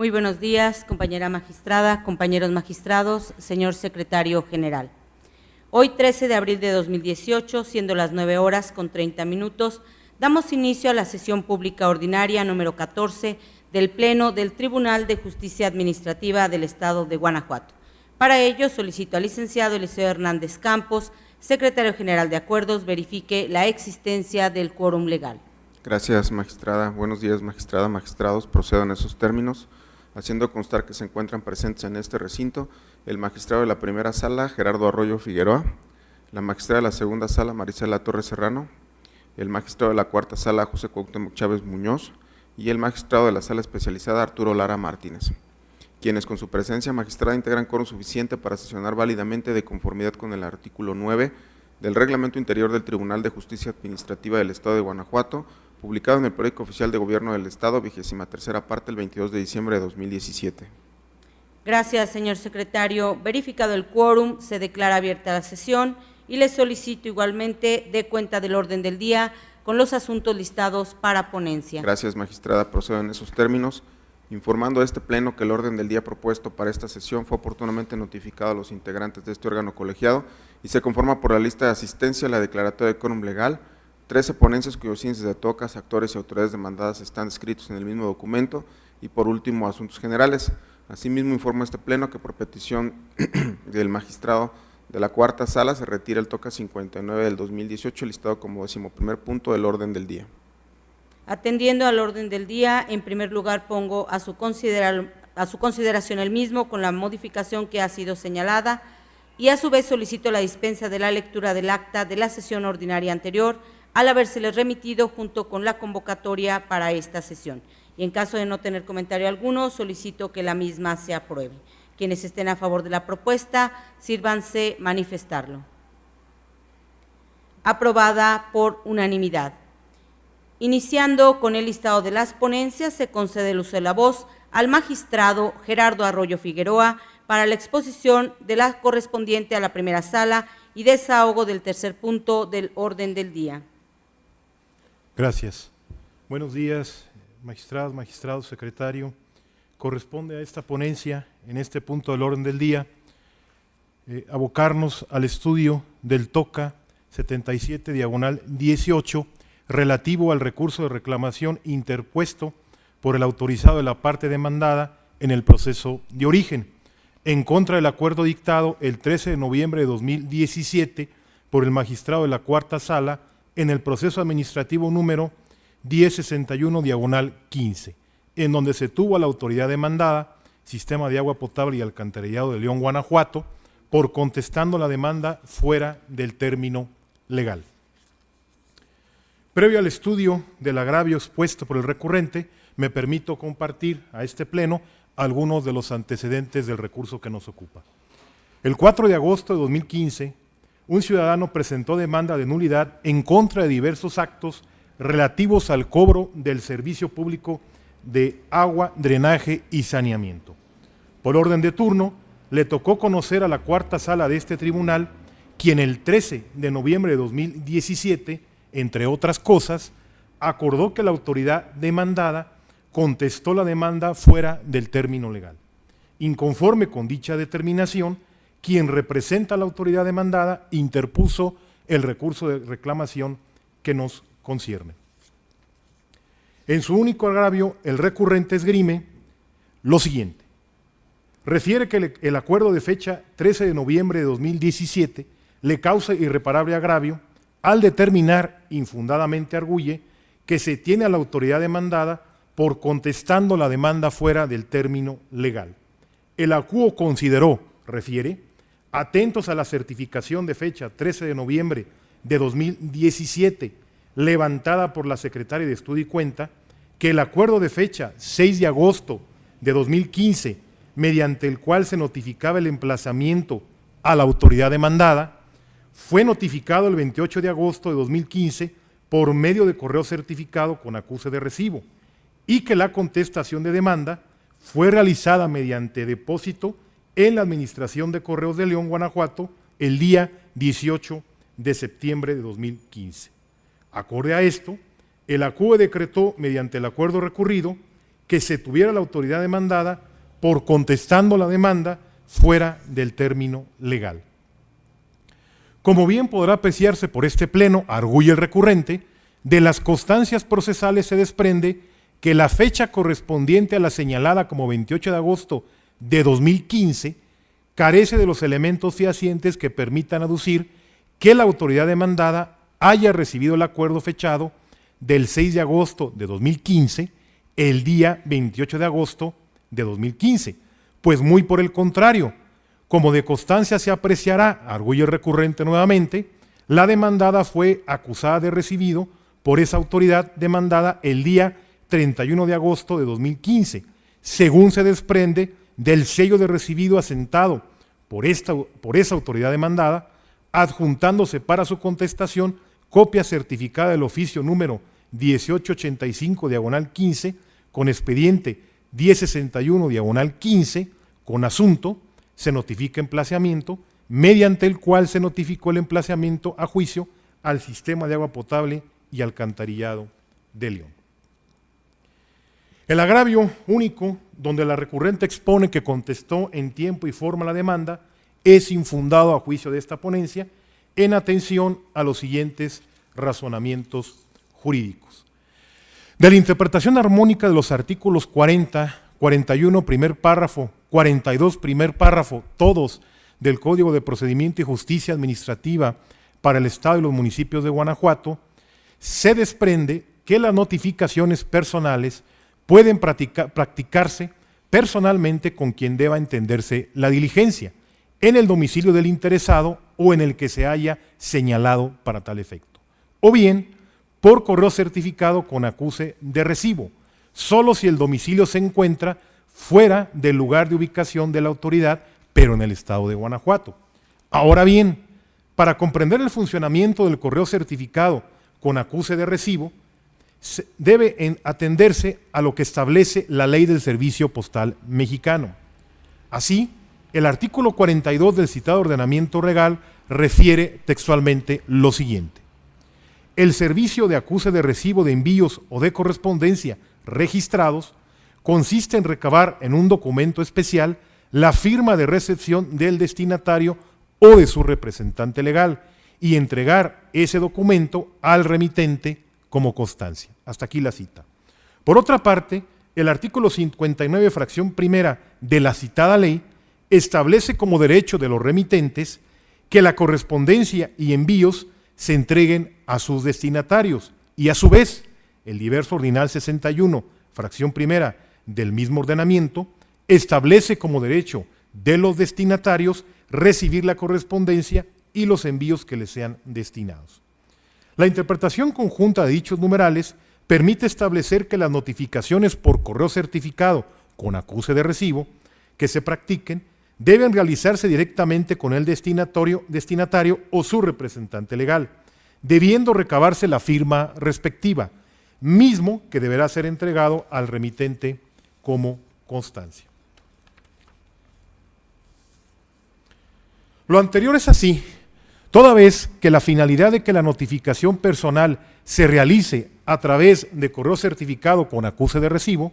Muy buenos días, compañera magistrada, compañeros magistrados, señor secretario general. Hoy, 13 de abril de 2018, siendo las 9:30, damos inicio a la sesión pública ordinaria número 14 del Pleno del Tribunal de Justicia Administrativa del Estado de Guanajuato. Para ello, solicito al licenciado Eliseo Hernández Campos, secretario general de Acuerdos, verifique la existencia del quórum legal. Gracias, magistrada. Buenos días, magistrada, magistrados. Procedo en esos términos, haciendo constar que se encuentran presentes en este recinto el magistrado de la primera sala, Gerardo Arroyo Figueroa, la magistrada de la segunda sala, Marisela Torres Serrano, el magistrado de la cuarta sala, José Cuauhtémoc Chávez Muñoz, y el magistrado de la sala especializada, Arturo Lara Martínez, quienes con su presencia magistrada integran quórum suficiente para sesionar válidamente de conformidad con el artículo 9 del Reglamento Interior del Tribunal de Justicia Administrativa del Estado de Guanajuato, publicado en el Periódico Oficial de Gobierno del Estado, 23ª parte, el 22 de diciembre de 2017. Gracias, señor secretario. Verificado el quórum, se declara abierta la sesión y le solicito igualmente dé cuenta del orden del día con los asuntos listados para ponencia. Gracias, magistrada. Procedo en esos términos, informando a este pleno que el orden del día propuesto para esta sesión fue oportunamente notificado a los integrantes de este órgano colegiado y se conforma por la lista de asistencia, la declaratoria de quórum legal, 13 ponencias cuyos índices de tocas, actores y autoridades demandadas están descritos en el mismo documento y por último asuntos generales. Asimismo informo a este pleno que por petición del magistrado de la cuarta sala se retira el toca 59 del 2018 listado como 11º punto del orden del día. Atendiendo al orden del día, en primer lugar pongo a su consideración el mismo con la modificación que ha sido señalada y a su vez solicito la dispensa de la lectura del acta de la sesión ordinaria anterior al habérseles remitido junto con la convocatoria para esta sesión. Y en caso de no tener comentario alguno, solicito que la misma se apruebe. Quienes estén a favor de la propuesta, sírvanse manifestarlo. Aprobada por unanimidad. Iniciando con el listado de las ponencias, se concede el uso de la voz al magistrado Gerardo Arroyo Figueroa para la exposición de la correspondiente a la primera sala y desahogo del tercer punto del orden del día. Gracias. Buenos días, magistradas, magistrados, secretario. Corresponde a esta ponencia, en este punto del orden del día, abocarnos al estudio del TOCA 77/18, relativo al recurso de reclamación interpuesto por el autorizado de la parte demandada en el proceso de origen, en contra del acuerdo dictado el 13 de noviembre de 2017 por el magistrado de la cuarta sala en el proceso administrativo número 1061/15, en donde se tuvo a la autoridad demandada, Sistema de Agua Potable y Alcantarillado de León, Guanajuato, por contestando la demanda fuera del término legal. Previo al estudio del agravio expuesto por el recurrente, me permito compartir a este pleno algunos de los antecedentes del recurso que nos ocupa. El 4 de agosto de 2015, un ciudadano presentó demanda de nulidad en contra de diversos actos relativos al cobro del servicio público de agua, drenaje y saneamiento. Por orden de turno, le tocó conocer a la cuarta sala de este tribunal, quien el 13 de noviembre de 2017, entre otras cosas, acordó que la autoridad demandada contestó la demanda fuera del término legal. Inconforme con dicha determinación, quien representa a la autoridad demandada interpuso el recurso de reclamación que nos concierne. En su único agravio, el recurrente esgrime lo siguiente. Refiere que el acuerdo de fecha 13 de noviembre de 2017 le causa irreparable agravio al determinar, infundadamente arguye, que se tiene a la autoridad demandada por contestando la demanda fuera del término legal. El acuo consideró, refiere, atentos a la certificación de fecha 13 de noviembre de 2017, levantada por la Secretaria de Estudio y Cuenta, que el acuerdo de fecha 6 de agosto de 2015, mediante el cual se notificaba el emplazamiento a la autoridad demandada, fue notificado el 28 de agosto de 2015 por medio de correo certificado con acuse de recibo y que la contestación de demanda fue realizada mediante depósito en la Administración de Correos de León, Guanajuato, el día 18 de septiembre de 2015. Acorde a esto, el ACUE decretó, mediante el acuerdo recurrido, que se tuviera la autoridad demandada por contestando la demanda fuera del término legal. Como bien podrá apreciarse por este pleno, arguye el recurrente, de las constancias procesales se desprende que la fecha correspondiente a la señalada como 28 de agosto de 2015 carece de los elementos fehacientes que permitan aducir que la autoridad demandada haya recibido el acuerdo fechado del 6 de agosto de 2015, el día 28 de agosto de 2015. Pues muy por el contrario, como de constancia se apreciará, arguye el recurrente nuevamente, la demandada fue acusada de recibido por esa autoridad demandada el día 31 de agosto de 2015, según se desprende del sello de recibido asentado por esa autoridad demandada, adjuntándose para su contestación copia certificada del oficio número 1885/15 con expediente 1061/15 con asunto, se notifica emplazamiento, mediante el cual se notificó el emplazamiento a juicio al sistema de agua potable y alcantarillado de León. El agravio único, donde la recurrente expone que contestó en tiempo y forma la demanda, es infundado a juicio de esta ponencia, en atención a los siguientes razonamientos jurídicos. De la interpretación armónica de los artículos 40, 41, primer párrafo, 42, primer párrafo, todos del Código de Procedimiento y Justicia Administrativa para el Estado y los municipios de Guanajuato, se desprende que las notificaciones personales pueden practicarse personalmente con quien deba entenderse la diligencia, en el domicilio del interesado o en el que se haya señalado para tal efecto, o bien por correo certificado con acuse de recibo, solo si el domicilio se encuentra fuera del lugar de ubicación de la autoridad, pero en el estado de Guanajuato. Ahora bien, para comprender el funcionamiento del correo certificado con acuse de recibo, debe atenderse a lo que establece la Ley del Servicio Postal Mexicano. Así, el artículo 42 del citado ordenamiento legal refiere textualmente lo siguiente: el servicio de acuse de recibo de envíos o de correspondencia registrados consiste en recabar en un documento especial la firma de recepción del destinatario o de su representante legal y entregar ese documento al remitente como constancia. Hasta aquí la cita. Por otra parte, el artículo 59, fracción primera de la citada ley, establece como derecho de los remitentes que la correspondencia y envíos se entreguen a sus destinatarios y a su vez el diverso ordinal 61, fracción primera del mismo ordenamiento, establece como derecho de los destinatarios recibir la correspondencia y los envíos que les sean destinados. La interpretación conjunta de dichos numerales permite establecer que las notificaciones por correo certificado con acuse de recibo que se practiquen deben realizarse directamente con el destinatario o su representante legal, debiendo recabarse la firma respectiva, mismo que deberá ser entregado al remitente como constancia. Lo anterior es así, toda vez que la finalidad de que la notificación personal se realice a través de correo certificado con acuse de recibo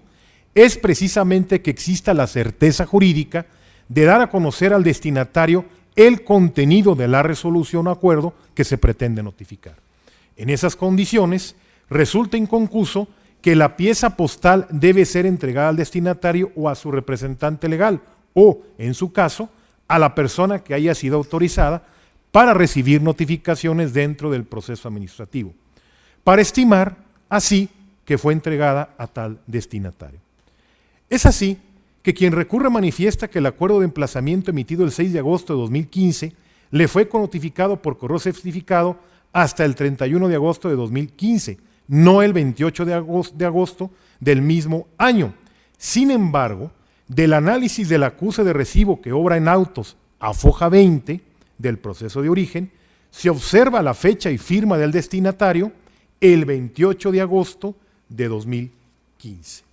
es precisamente que exista la certeza jurídica de dar a conocer al destinatario el contenido de la resolución o acuerdo que se pretende notificar. En esas condiciones, resulta inconcuso que la pieza postal debe ser entregada al destinatario o a su representante legal, o, en su caso, a la persona que haya sido autorizada para recibir notificaciones dentro del proceso administrativo, para estimar así que fue entregada a tal destinatario. Es así que quien recurre manifiesta que el acuerdo de emplazamiento emitido el 6 de agosto de 2015 le fue notificado por correo certificado hasta el 31 de agosto de 2015, no el 28 de agosto del mismo año. Sin embargo, del análisis del acuse de recibo que obra en autos a foja 20 del proceso de origen, se observa la fecha y firma del destinatario el 28 de agosto de 2015.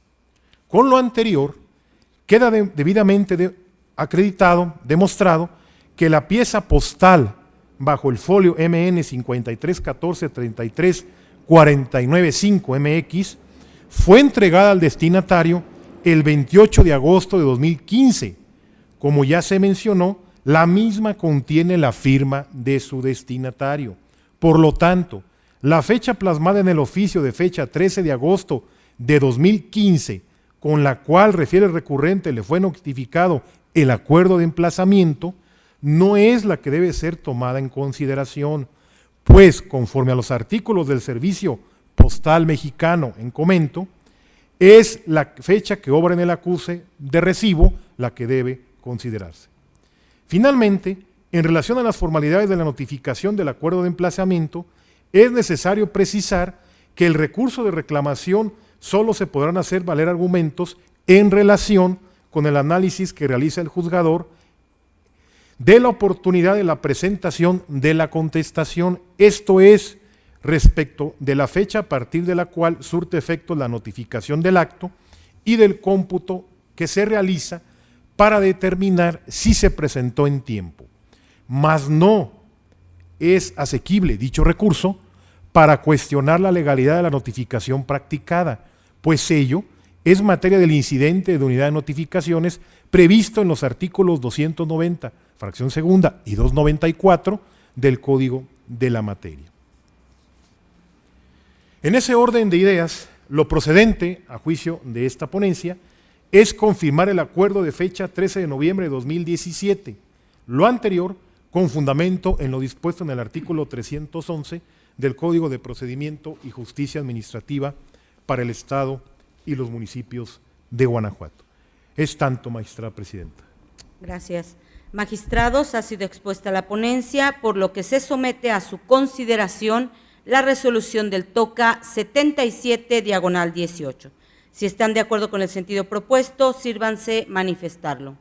Con lo anterior, queda debidamente acreditado, demostrado, que la pieza postal bajo el folio MN 53143349.5 MX fue entregada al destinatario el 28 de agosto de 2015. Como ya se mencionó, la misma contiene la firma de su destinatario. Por lo tanto, la fecha plasmada en el oficio de fecha 13 de agosto de 2015, con la cual refiere el recurrente le fue notificado el acuerdo de emplazamiento, no es la que debe ser tomada en consideración, pues conforme a los artículos del Servicio Postal Mexicano en comento, es la fecha que obra en el acuse de recibo la que debe considerarse. Finalmente, en relación a las formalidades de la notificación del acuerdo de emplazamiento, es necesario precisar que el recurso de reclamación solo se podrán hacer valer argumentos en relación con el análisis que realiza el juzgador de la oportunidad de la presentación de la contestación, esto es, respecto de la fecha a partir de la cual surte efecto la notificación del acto y del cómputo que se realiza para determinar si se presentó en tiempo. Mas no es asequible dicho recurso para cuestionar la legalidad de la notificación practicada, pues ello es materia del incidente de unidad de notificaciones previsto en los artículos 290, fracción segunda y 294 del Código de la materia. En ese orden de ideas, lo procedente, a juicio de esta ponencia, es confirmar el acuerdo de fecha 13 de noviembre de 2017, lo anterior con fundamento en lo dispuesto en el artículo 311 del Código de Procedimiento y Justicia Administrativa para el Estado y los municipios de Guanajuato. Es tanto, magistrada presidenta. Gracias. Magistrados, ha sido expuesta la ponencia, por lo que se somete a su consideración la resolución del TOCA 77/18. Si están de acuerdo con el sentido propuesto, sírvanse manifestarlo.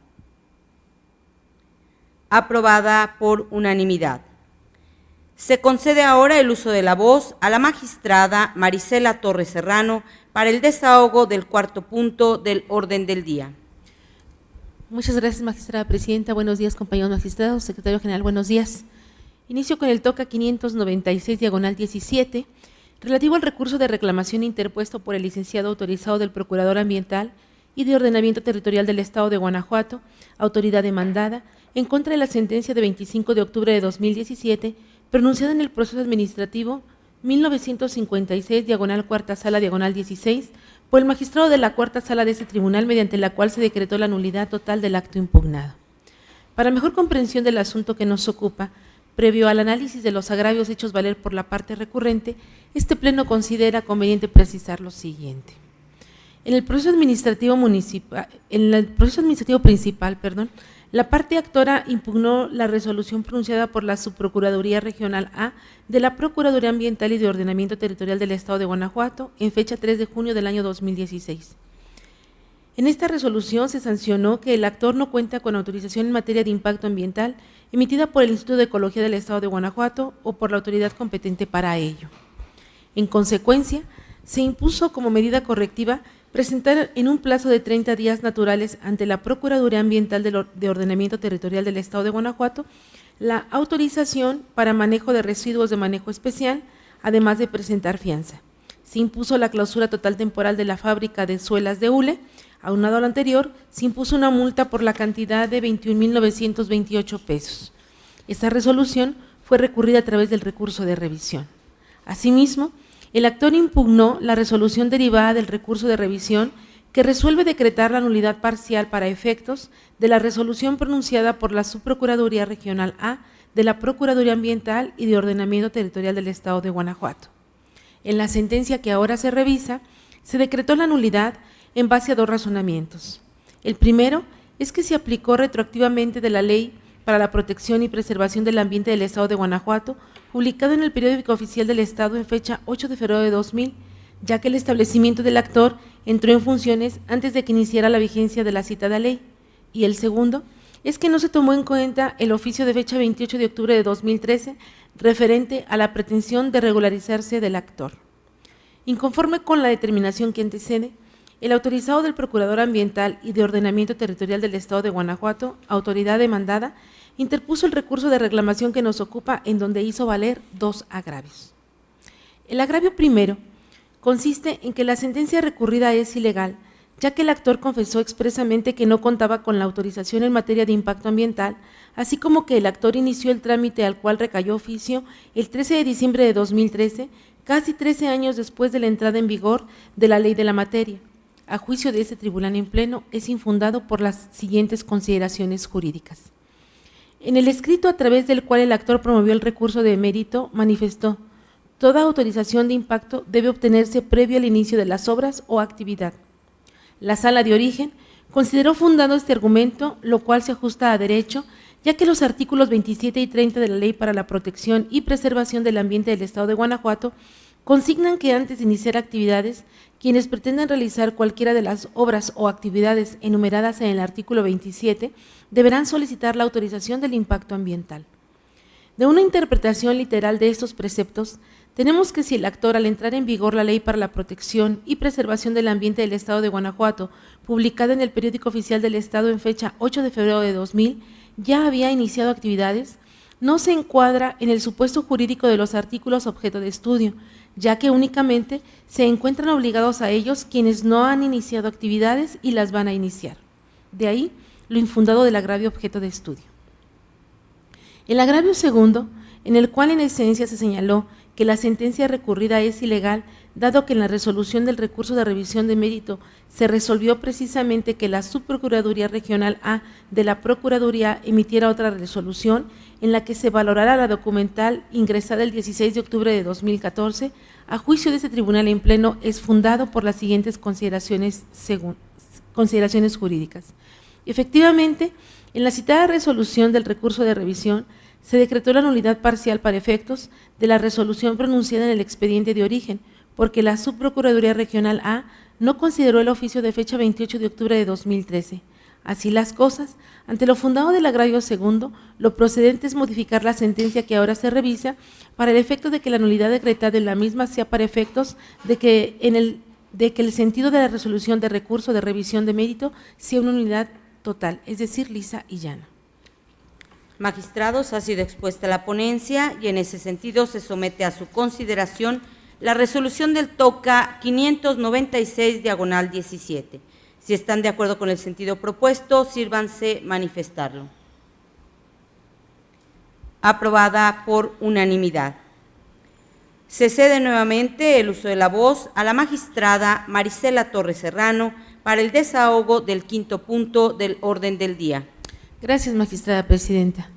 Aprobada por unanimidad. Se concede ahora el uso de la voz a la magistrada Marisela Torres Serrano para el desahogo del cuarto punto del orden del día. Muchas gracias, magistrada presidenta. Buenos días, compañeros magistrados. Secretario General, buenos días. Inicio con el TOCA 596/17, relativo al recurso de reclamación interpuesto por el licenciado autorizado del Procurador Ambiental y de Ordenamiento Territorial del Estado de Guanajuato, autoridad demandada, en contra de la sentencia de 25 de octubre de 2017, pronunciada en el proceso administrativo 1956/4 sala/16, por el magistrado de la cuarta sala de este tribunal, mediante la cual se decretó la nulidad total del acto impugnado. Para mejor comprensión del asunto que nos ocupa, previo al análisis de los agravios hechos valer por la parte recurrente, este Pleno considera conveniente precisar lo siguiente. En el proceso administrativo principal, la parte actora impugnó la resolución pronunciada por la Subprocuraduría Regional A de la Procuraduría Ambiental y de Ordenamiento Territorial del Estado de Guanajuato en fecha 3 de junio del año 2016. En esta resolución se sancionó que el actor no cuenta con autorización en materia de impacto ambiental emitida por el Instituto de Ecología del Estado de Guanajuato o por la autoridad competente para ello. En consecuencia, se impuso como medida correctiva presentar en un plazo de 30 días naturales ante la Procuraduría Ambiental de Ordenamiento Territorial del Estado de Guanajuato la autorización para manejo de residuos de manejo especial, además de presentar fianza. Se impuso la clausura total temporal de la fábrica de suelas de hule. Aunado a lo anterior, se impuso una multa por la cantidad de 21,928 pesos. Esta resolución fue recurrida a través del recurso de revisión. Asimismo, el actor impugnó la resolución derivada del recurso de revisión que resuelve decretar la nulidad parcial para efectos de la resolución pronunciada por la Subprocuraduría Regional A de la Procuraduría Ambiental y de Ordenamiento Territorial del Estado de Guanajuato. En la sentencia que ahora se revisa, se decretó la nulidad en base a dos razonamientos. El primero es que se aplicó retroactivamente de la Ley para la Protección y Preservación del Ambiente del Estado de Guanajuato, publicado en el Periódico Oficial del Estado en fecha 8 de febrero de 2000, ya que el establecimiento del actor entró en funciones antes de que iniciara la vigencia de la citada ley. Y el segundo es que no se tomó en cuenta el oficio de fecha 28 de octubre de 2013, referente a la pretensión de regularizarse del actor. Inconforme con la determinación que antecede, el autorizado del Procurador Ambiental y de Ordenamiento Territorial del Estado de Guanajuato, autoridad demandada, interpuso el recurso de reclamación que nos ocupa, en donde hizo valer dos agravios. El agravio primero consiste en que la sentencia recurrida es ilegal, ya que el actor confesó expresamente que no contaba con la autorización en materia de impacto ambiental, así como que el actor inició el trámite al cual recayó oficio el 13 de diciembre de 2013, casi 13 años después de la entrada en vigor de la ley de la materia. A juicio de este tribunal en pleno, es infundado por las siguientes consideraciones jurídicas. En el escrito a través del cual el actor promovió el recurso de mérito, manifestó: toda autorización de impacto debe obtenerse previo al inicio de las obras o actividad. La Sala de Origen consideró fundado este argumento, lo cual se ajusta a derecho, ya que los artículos 27 y 30 de la Ley para la Protección y Preservación del Ambiente del Estado de Guanajuato consignan que antes de iniciar actividades, quienes pretendan realizar cualquiera de las obras o actividades enumeradas en el artículo 27 deberán solicitar la autorización del impacto ambiental. De una interpretación literal de estos preceptos, tenemos que si el actor, al entrar en vigor la Ley para la Protección y Preservación del Ambiente del Estado de Guanajuato, publicada en el Periódico Oficial del Estado en fecha 8 de febrero de 2000, ya había iniciado actividades, no se encuadra en el supuesto jurídico de los artículos objeto de estudio, ya que únicamente se encuentran obligados a ellos quienes no han iniciado actividades y las van a iniciar. De ahí lo infundado del agravio objeto de estudio. El agravio segundo, en el cual en esencia se señaló que la sentencia recurrida es ilegal, dado que en la resolución del recurso de revisión de mérito se resolvió precisamente que la Subprocuraduría Regional A de la Procuraduría emitiera otra resolución en la que se valorara la documental ingresada el 16 de octubre de 2014, a juicio de este tribunal en pleno, es fundado por las siguientes consideraciones jurídicas. Efectivamente, en la citada resolución del recurso de revisión, se decretó la nulidad parcial para efectos de la resolución pronunciada en el expediente de origen, porque la Subprocuraduría Regional A no consideró el oficio de fecha 28 de octubre de 2013. Así las cosas, ante lo fundado del agravio segundo, lo procedente es modificar la sentencia que ahora se revisa para el efecto de que la nulidad decretada en la misma sea para efectos de que el sentido de la resolución de recurso de revisión de mérito sea una nulidad total, es decir, lisa y llana. Magistrados, ha sido expuesta la ponencia y en ese sentido se somete a su consideración la resolución del TOCA 596/17. Si están de acuerdo con el sentido propuesto, sírvanse manifestarlo. Aprobada por unanimidad. Se cede nuevamente el uso de la voz a la magistrada Marisela Torres Serrano para el desahogo del quinto punto del orden del día. Gracias, magistrada presidenta.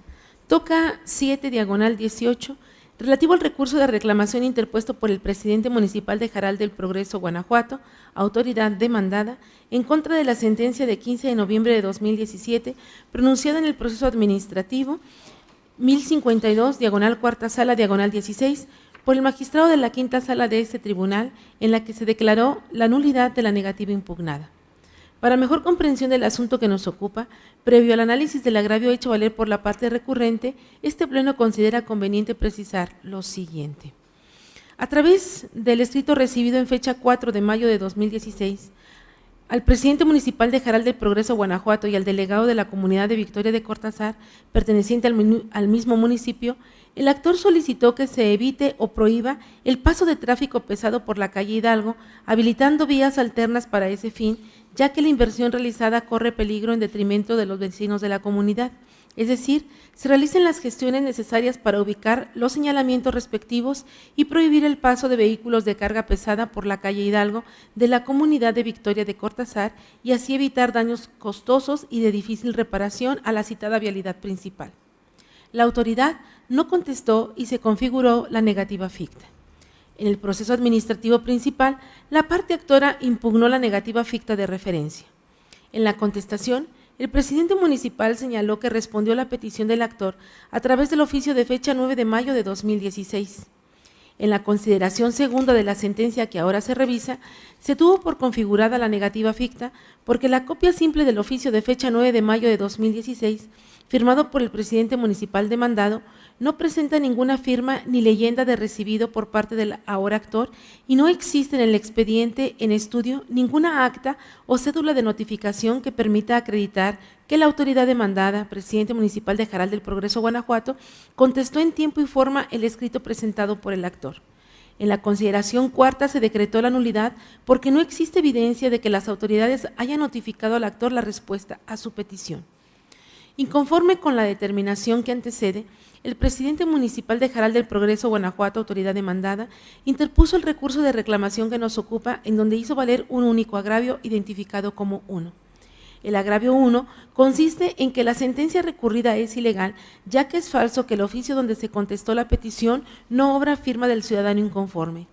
Toca 7/18, relativo al recurso de reclamación interpuesto por el presidente municipal de Jaral del Progreso, Guanajuato, autoridad demandada, en contra de la sentencia de 15 de noviembre de 2017, pronunciada en el proceso administrativo 1052, cuarta sala, 16, por el magistrado de la quinta sala de este tribunal, en la que se declaró la nulidad de la negativa impugnada. Para mejor comprensión del asunto que nos ocupa, previo al análisis del agravio hecho valer por la parte recurrente, este pleno considera conveniente precisar lo siguiente. A través del escrito recibido en fecha 4 de mayo de 2016, al presidente municipal de Jaral del Progreso, Guanajuato, y al delegado de la comunidad de Victoria de Cortázar, perteneciente al mismo municipio, el actor solicitó que se evite o prohíba el paso de tráfico pesado por la calle Hidalgo, habilitando vías alternas para ese fin, ya que la inversión realizada corre peligro en detrimento de los vecinos de la comunidad. Es decir, se realicen las gestiones necesarias para ubicar los señalamientos respectivos y prohibir el paso de vehículos de carga pesada por la calle Hidalgo de la comunidad de Victoria de Cortázar y así evitar daños costosos y de difícil reparación a la citada vialidad principal. La autoridad no contestó y se configuró la negativa ficta. En el proceso administrativo principal, la parte actora impugnó la negativa ficta de referencia. En la contestación, el presidente municipal señaló que respondió a la petición del actor a través del oficio de fecha 9 de mayo de 2016. En la consideración segunda de la sentencia que ahora se revisa, se tuvo por configurada la negativa ficta porque la copia simple del oficio de fecha 9 de mayo de 2016, firmado por el presidente municipal demandado, no presenta ninguna firma ni leyenda de recibido por parte del ahora actor y no existe en el expediente en estudio ninguna acta o cédula de notificación que permita acreditar que la autoridad demandada, presidente municipal de Jaral del Progreso, Guanajuato, contestó en tiempo y forma el escrito presentado por el actor. En la consideración cuarta se decretó la nulidad porque no existe evidencia de que las autoridades hayan notificado al actor la respuesta a su petición. Inconforme con la determinación que antecede, el presidente municipal de Jaral del Progreso, Guanajuato, autoridad demandada, interpuso el recurso de reclamación que nos ocupa, en donde hizo valer un único agravio identificado como 1. El agravio 1 consiste en que la sentencia recurrida es ilegal, ya que es falso que el oficio donde se contestó la petición no obra firma del ciudadano inconforme.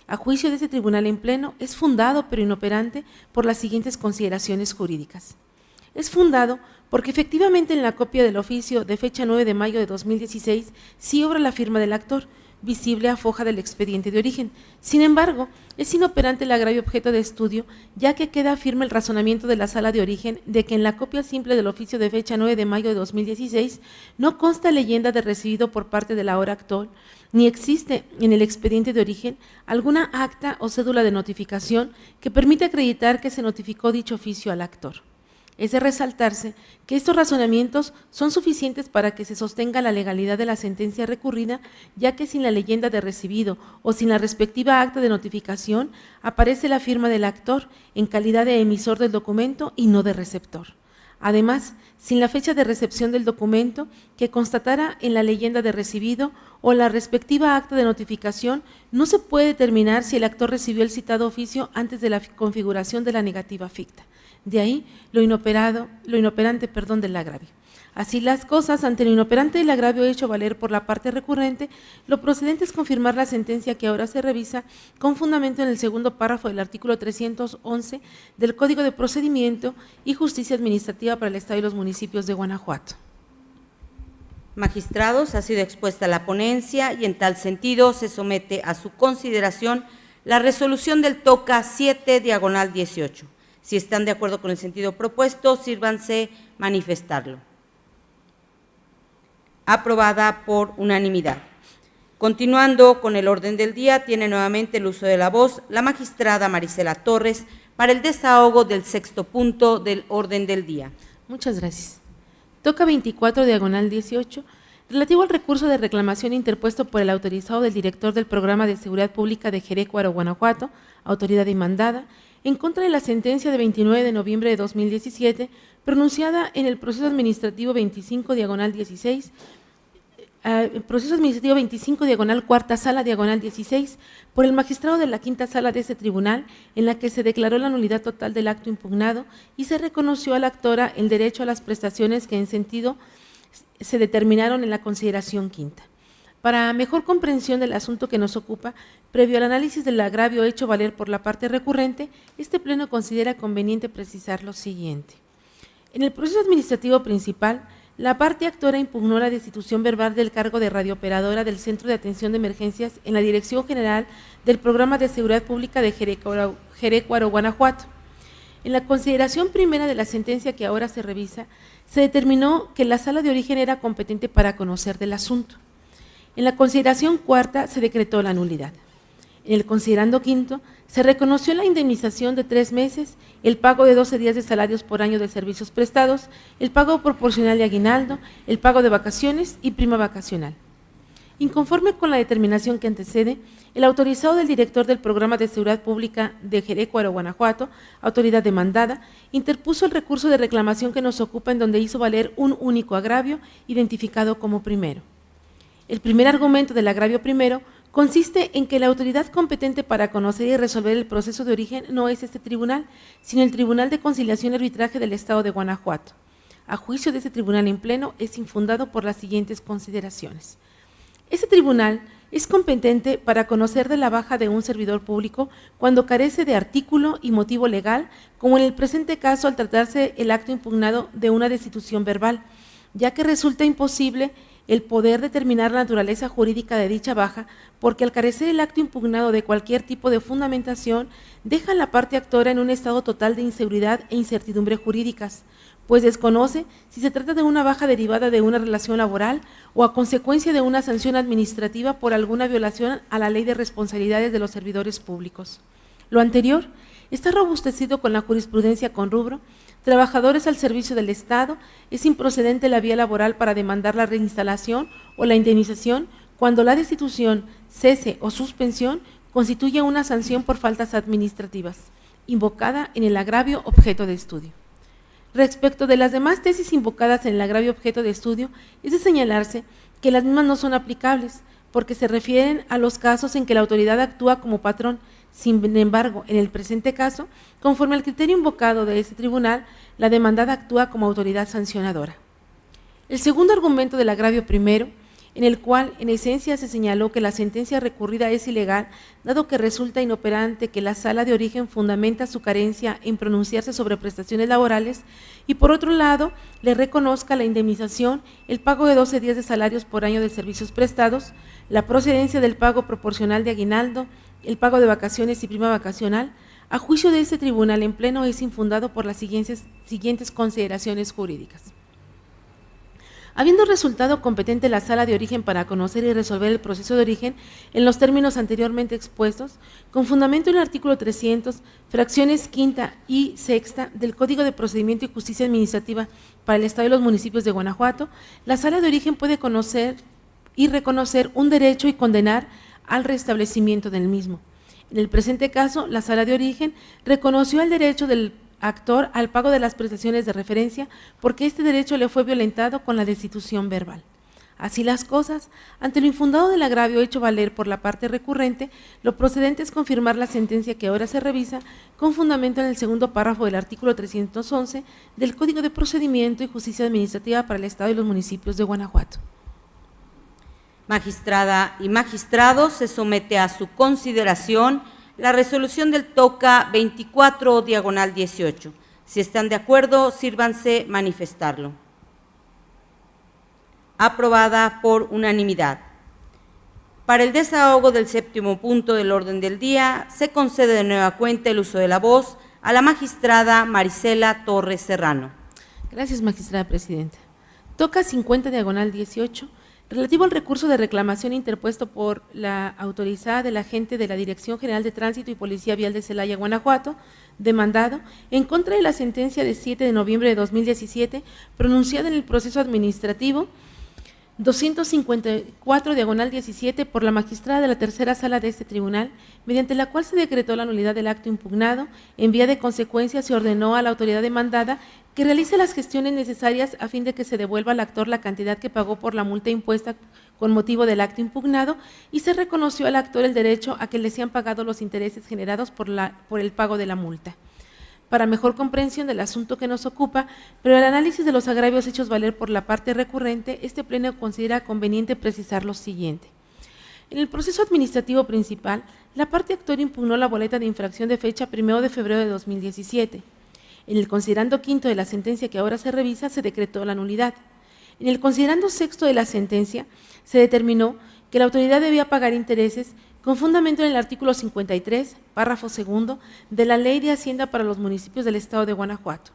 A juicio de ese tribunal en pleno, es fundado pero inoperante por las siguientes consideraciones jurídicas. Es fundado porque efectivamente en la copia del oficio de fecha 9 de mayo de 2016 sí obra la firma del actor, visible a foja del expediente de origen. Sin embargo, es inoperante el agravio objeto de estudio, ya que queda firme el razonamiento de la sala de origen de que en la copia simple del oficio de fecha 9 de mayo de 2016 no consta leyenda de recibido por parte del ahora actor, ni existe en el expediente de origen alguna acta o cédula de notificación que permita acreditar que se notificó dicho oficio al actor. Es de resaltarse que estos razonamientos son suficientes para que se sostenga la legalidad de la sentencia recurrida, ya que sin la leyenda de recibido o sin la respectiva acta de notificación aparece la firma del actor en calidad de emisor del documento y no de receptor. Además, sin la fecha de recepción del documento que constatara en la leyenda de recibido o la respectiva acta de notificación, no se puede determinar si el actor recibió el citado oficio antes de la configuración de la negativa ficta. De ahí lo inoperante del agravio. Así las cosas, ante lo inoperante del agravio hecho valer por la parte recurrente, lo procedente es confirmar la sentencia que ahora se revisa con fundamento en el segundo párrafo del artículo 311 del Código de Procedimiento y Justicia Administrativa para el Estado y los municipios de Guanajuato. Magistrados, ha sido expuesta la ponencia y en tal sentido se somete a su consideración la resolución del TOCA 7/18. Si están de acuerdo con el sentido propuesto, sírvanse manifestarlo. Aprobada por unanimidad. Continuando con el orden del día, tiene nuevamente el uso de la voz la magistrada Marisela Torres para el desahogo del 6º punto del orden del día. Muchas gracias. TOCA 24/18, relativo al recurso de reclamación interpuesto por el autorizado del director del Programa de Seguridad Pública de Jerecuaro, Guanajuato, autoridad demandada, en contra de la sentencia de 29 de noviembre de 2017, pronunciada en el proceso administrativo 25/16, proceso administrativo 25 cuarta sala 16, por el magistrado de la quinta sala de ese tribunal, en la que se declaró la nulidad total del acto impugnado y se reconoció a la actora el derecho a las prestaciones que en sentido se determinaron en la consideración quinta. Para mejor comprensión del asunto que nos ocupa, previo al análisis del agravio hecho valer por la parte recurrente, este Pleno considera conveniente precisar lo siguiente. En el proceso administrativo principal, la parte actora impugnó la destitución verbal del cargo de radiooperadora del Centro de Atención de Emergencias en la Dirección General del Programa de Seguridad Pública de Jerecuaro, Guanajuato. En la consideración primera de la sentencia que ahora se revisa, se determinó que la sala de origen era competente para conocer del asunto. En la consideración cuarta se decretó la nulidad. En el considerando quinto se reconoció la indemnización de 3 meses, el pago de 12 días de salarios por año de servicios prestados, el pago proporcional de aguinaldo, el pago de vacaciones y prima vacacional. Inconforme con la determinación que antecede, el autorizado del director del Programa de Seguridad Pública de Jerecuaro, Guanajuato, autoridad demandada, interpuso el recurso de reclamación que nos ocupa, en donde hizo valer un único agravio identificado como primero. El primer argumento del agravio primero consiste en que la autoridad competente para conocer y resolver el proceso de origen no es este tribunal, sino el Tribunal de Conciliación y Arbitraje del Estado de Guanajuato. A juicio de este tribunal en pleno, es infundado por las siguientes consideraciones. Este tribunal es competente para conocer de la baja de un servidor público cuando carece de artículo y motivo legal, como en el presente caso al tratarse el acto impugnado de una destitución verbal, ya que resulta imposible el poder determinar la naturaleza jurídica de dicha baja, porque al carecer el acto impugnado de cualquier tipo de fundamentación, deja a la parte actora en un estado total de inseguridad e incertidumbre jurídicas, pues desconoce si se trata de una baja derivada de una relación laboral o a consecuencia de una sanción administrativa por alguna violación a la Ley de Responsabilidades de los Servidores Públicos. Lo anterior está robustecido con la jurisprudencia con rubro trabajadores al servicio del Estado, es improcedente la vía laboral para demandar la reinstalación o la indemnización cuando la destitución, cese o suspensión constituye una sanción por faltas administrativas, invocada en el agravio objeto de estudio. Respecto de las demás tesis invocadas en el agravio objeto de estudio, es de señalarse que las mismas no son aplicables, porque se refieren a los casos en que la autoridad actúa como patrón. Sin embargo, en el presente caso, conforme al criterio invocado de este tribunal, la demandada actúa como autoridad sancionadora. El segundo argumento del agravio primero, en el cual en esencia se señaló que la sentencia recurrida es ilegal, dado que resulta inoperante que la sala de origen fundamenta su carencia en pronunciarse sobre prestaciones laborales, y por otro lado, le reconozca la indemnización, el pago de 12 días de salarios por año de servicios prestados, la procedencia del pago proporcional de aguinaldo, el pago de vacaciones y prima vacacional, a juicio de este tribunal en pleno es infundado por las siguientes consideraciones jurídicas. Habiendo resultado competente la sala de origen para conocer y resolver el proceso de origen en los términos anteriormente expuestos, con fundamento en el artículo 300, fracciones quinta y sexta del Código de Procedimiento y Justicia Administrativa para el Estado y los municipios de Guanajuato, la sala de origen puede conocer y reconocer un derecho y condenar al restablecimiento del mismo. En el presente caso, la sala de origen reconoció el derecho del actor al pago de las prestaciones de referencia porque este derecho le fue violentado con la destitución verbal. Así las cosas, ante lo infundado del agravio hecho valer por la parte recurrente, lo procedente es confirmar la sentencia que ahora se revisa con fundamento en el segundo párrafo del artículo 311 del Código de Procedimiento y Justicia Administrativa para el Estado y los municipios de Guanajuato. Magistrada y magistrados, se somete a su consideración la resolución del TOCA 24/18. Si están de acuerdo, sírvanse manifestarlo. Aprobada por unanimidad. Para el desahogo del séptimo punto del orden del día, se concede de nueva cuenta el uso de la voz a la magistrada Marisela Torres Serrano. Gracias, magistrada presidenta. TOCA 50/18. Relativo al recurso de reclamación interpuesto por la autorizada del agente de la Dirección General de Tránsito y Policía Vial de Celaya, Guanajuato, demandado en contra de la sentencia de 7 de noviembre de 2017, pronunciada en el proceso administrativo 254/17 por la magistrada de la tercera sala de este tribunal, mediante la cual se decretó la nulidad del acto impugnado. En vía de consecuencia, se ordenó a la autoridad demandada que realice las gestiones necesarias a fin de que se devuelva al actor la cantidad que pagó por la multa impuesta con motivo del acto impugnado, y se reconoció al actor el derecho a que le sean pagados los intereses generados por el pago de la multa. Para mejor comprensión del asunto que nos ocupa, pero el análisis de los agravios hechos valer por la parte recurrente, este pleno considera conveniente precisar lo siguiente. En el proceso administrativo principal, la parte actor impugnó la boleta de infracción de fecha 1 de febrero de 2017. En el considerando quinto de la sentencia que ahora se revisa, se decretó la nulidad. En el considerando sexto de la sentencia, se determinó que la autoridad debía pagar intereses con fundamento en el artículo 53, párrafo segundo, de la Ley de Hacienda para los municipios del Estado de Guanajuato.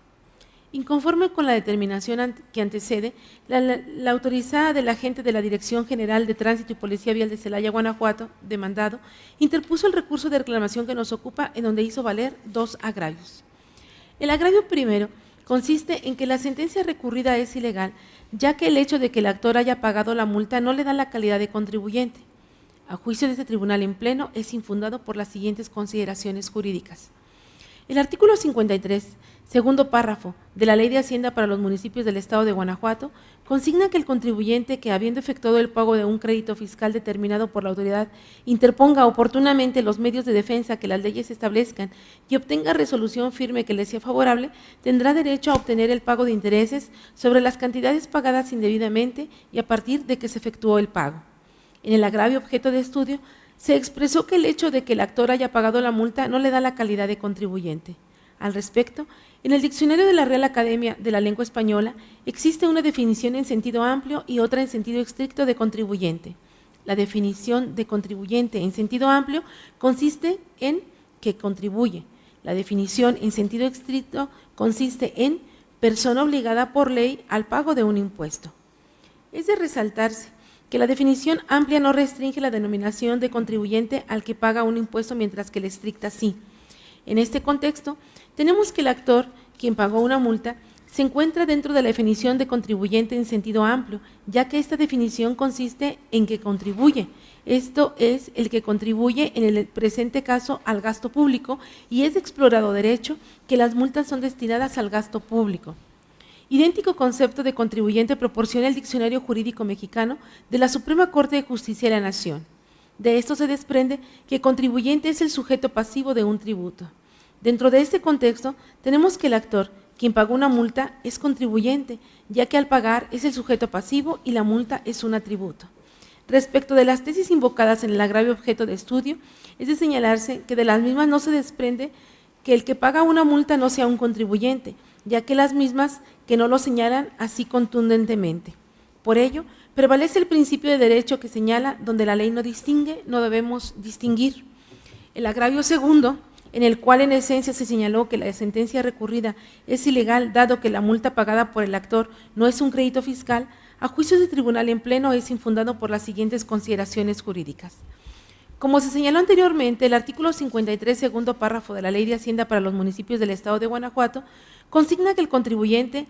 Inconforme con la determinación que antecede, la autorizada del agente de la Dirección General de Tránsito y Policía Vial de Celaya, Guanajuato, demandado, interpuso el recurso de reclamación que nos ocupa, en donde hizo valer dos agravios. El agravio primero consiste en que la sentencia recurrida es ilegal, ya que el hecho de que el actor haya pagado la multa no le da la calidad de contribuyente. A juicio de este tribunal en pleno, es infundado por las siguientes consideraciones jurídicas. El artículo 53, segundo párrafo, de la Ley de Hacienda para los municipios del Estado de Guanajuato, consigna que el contribuyente que, habiendo efectuado el pago de un crédito fiscal determinado por la autoridad, interponga oportunamente los medios de defensa que las leyes establezcan y obtenga resolución firme que le sea favorable, tendrá derecho a obtener el pago de intereses sobre las cantidades pagadas indebidamente y a partir de que se efectuó el pago. En el agravio objeto de estudio, se expresó que el hecho de que el actor haya pagado la multa no le da la calidad de contribuyente. Al respecto, en el diccionario de la Real Academia de la Lengua Española existe una definición en sentido amplio y otra en sentido estricto de contribuyente. La definición de contribuyente en sentido amplio consiste en que contribuye. La definición en sentido estricto consiste en persona obligada por ley al pago de un impuesto. Es de resaltarse que la definición amplia no restringe la denominación de contribuyente al que paga un impuesto, mientras que la estricta sí. En este contexto, tenemos que el actor, quien pagó una multa, se encuentra dentro de la definición de contribuyente en sentido amplio, ya que esta definición consiste en que contribuye. Esto es, el que contribuye en el presente caso al gasto público, y es de explorado derecho que las multas son destinadas al gasto público. Idéntico concepto de contribuyente proporciona el Diccionario Jurídico Mexicano de la Suprema Corte de Justicia de la Nación. De esto se desprende que contribuyente es el sujeto pasivo de un tributo. Dentro de este contexto, tenemos que el actor, quien pagó una multa, es contribuyente, ya que al pagar es el sujeto pasivo y la multa es un atributo. Respecto de las tesis invocadas en el agravio objeto de estudio, es de señalarse que de las mismas no se desprende que el que paga una multa no sea un contribuyente, ya que las mismas que no lo señalan así contundentemente. Por ello, prevalece el principio de derecho que señala: donde la ley no distingue, no debemos distinguir. El agravio segundo, en el cual en esencia se señaló que la sentencia recurrida es ilegal dado que la multa pagada por el actor no es un crédito fiscal, a juicio de tribunal en pleno es infundado por las siguientes consideraciones jurídicas. Como se señaló anteriormente, el artículo 53, segundo párrafo de la Ley de Hacienda para los municipios del Estado de Guanajuato consigna que el contribuyente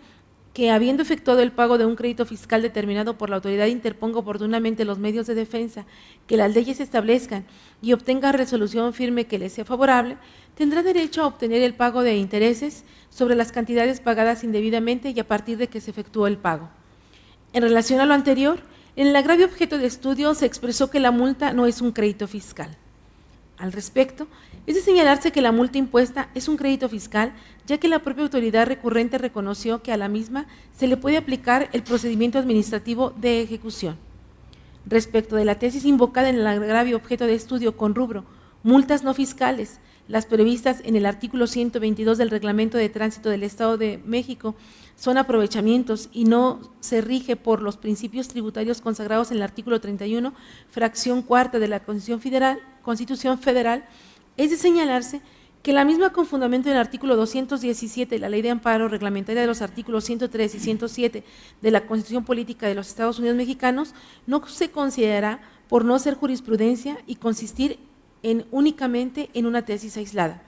que, habiendo efectuado el pago de un crédito fiscal determinado por la autoridad, interponga oportunamente los medios de defensa que las leyes establezcan y obtenga resolución firme que le sea favorable, tendrá derecho a obtener el pago de intereses sobre las cantidades pagadas indebidamente y a partir de que se efectuó el pago. En relación a lo anterior, en el agravio objeto de estudio se expresó que la multa no es un crédito fiscal. Al respecto, es de señalarse que la multa impuesta es un crédito fiscal, ya que la propia autoridad recurrente reconoció que a la misma se le puede aplicar el procedimiento administrativo de ejecución. Respecto de la tesis invocada en el agravio objeto de estudio con rubro multas no fiscales, las previstas en el artículo 122 del Reglamento de Tránsito del Estado de México son aprovechamientos y no se rige por los principios tributarios consagrados en el artículo 31, fracción cuarta de la Constitución Federal, es de señalarse que la misma, con fundamento en el artículo 217 de la Ley de Amparo Reglamentaria de los artículos 103 y 107 de la Constitución Política de los Estados Unidos Mexicanos, no se considerará por no ser jurisprudencia y consistir únicamente en una tesis aislada.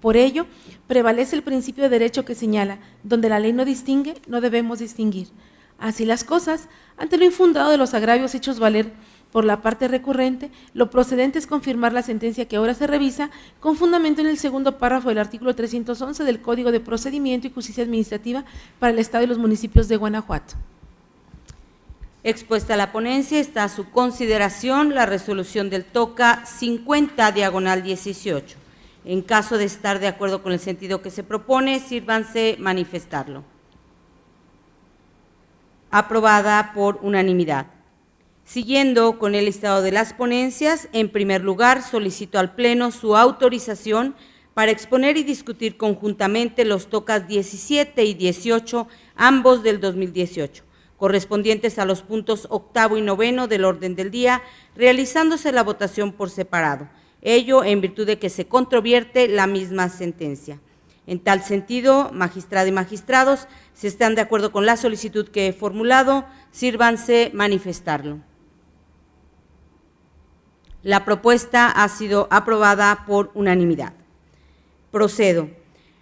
Por ello, prevalece el principio de derecho que señala: donde la ley no distingue, no debemos distinguir. Así las cosas, ante lo infundado de los agravios hechos valer por la parte recurrente, lo procedente es confirmar la sentencia que ahora se revisa con fundamento en el segundo párrafo del artículo 311 del Código de Procedimiento y Justicia Administrativa para el Estado y los municipios de Guanajuato. Expuesta a la ponencia, está a su consideración la resolución del TOCA 50/18. En caso de estar de acuerdo con el sentido que se propone, sírvanse manifestarlo. Aprobada por unanimidad. Siguiendo con el listado de las ponencias, en primer lugar solicito al Pleno su autorización para exponer y discutir conjuntamente los TOCAs 17 y 18, ambos del 2018, correspondientes a los puntos 8º y 9º del orden del día, realizándose la votación por separado, ello en virtud de que se controvierte la misma sentencia. En tal sentido, magistrada y magistrados, si están de acuerdo con la solicitud que he formulado, sírvanse manifestarlo. La propuesta ha sido aprobada por unanimidad. Procedo.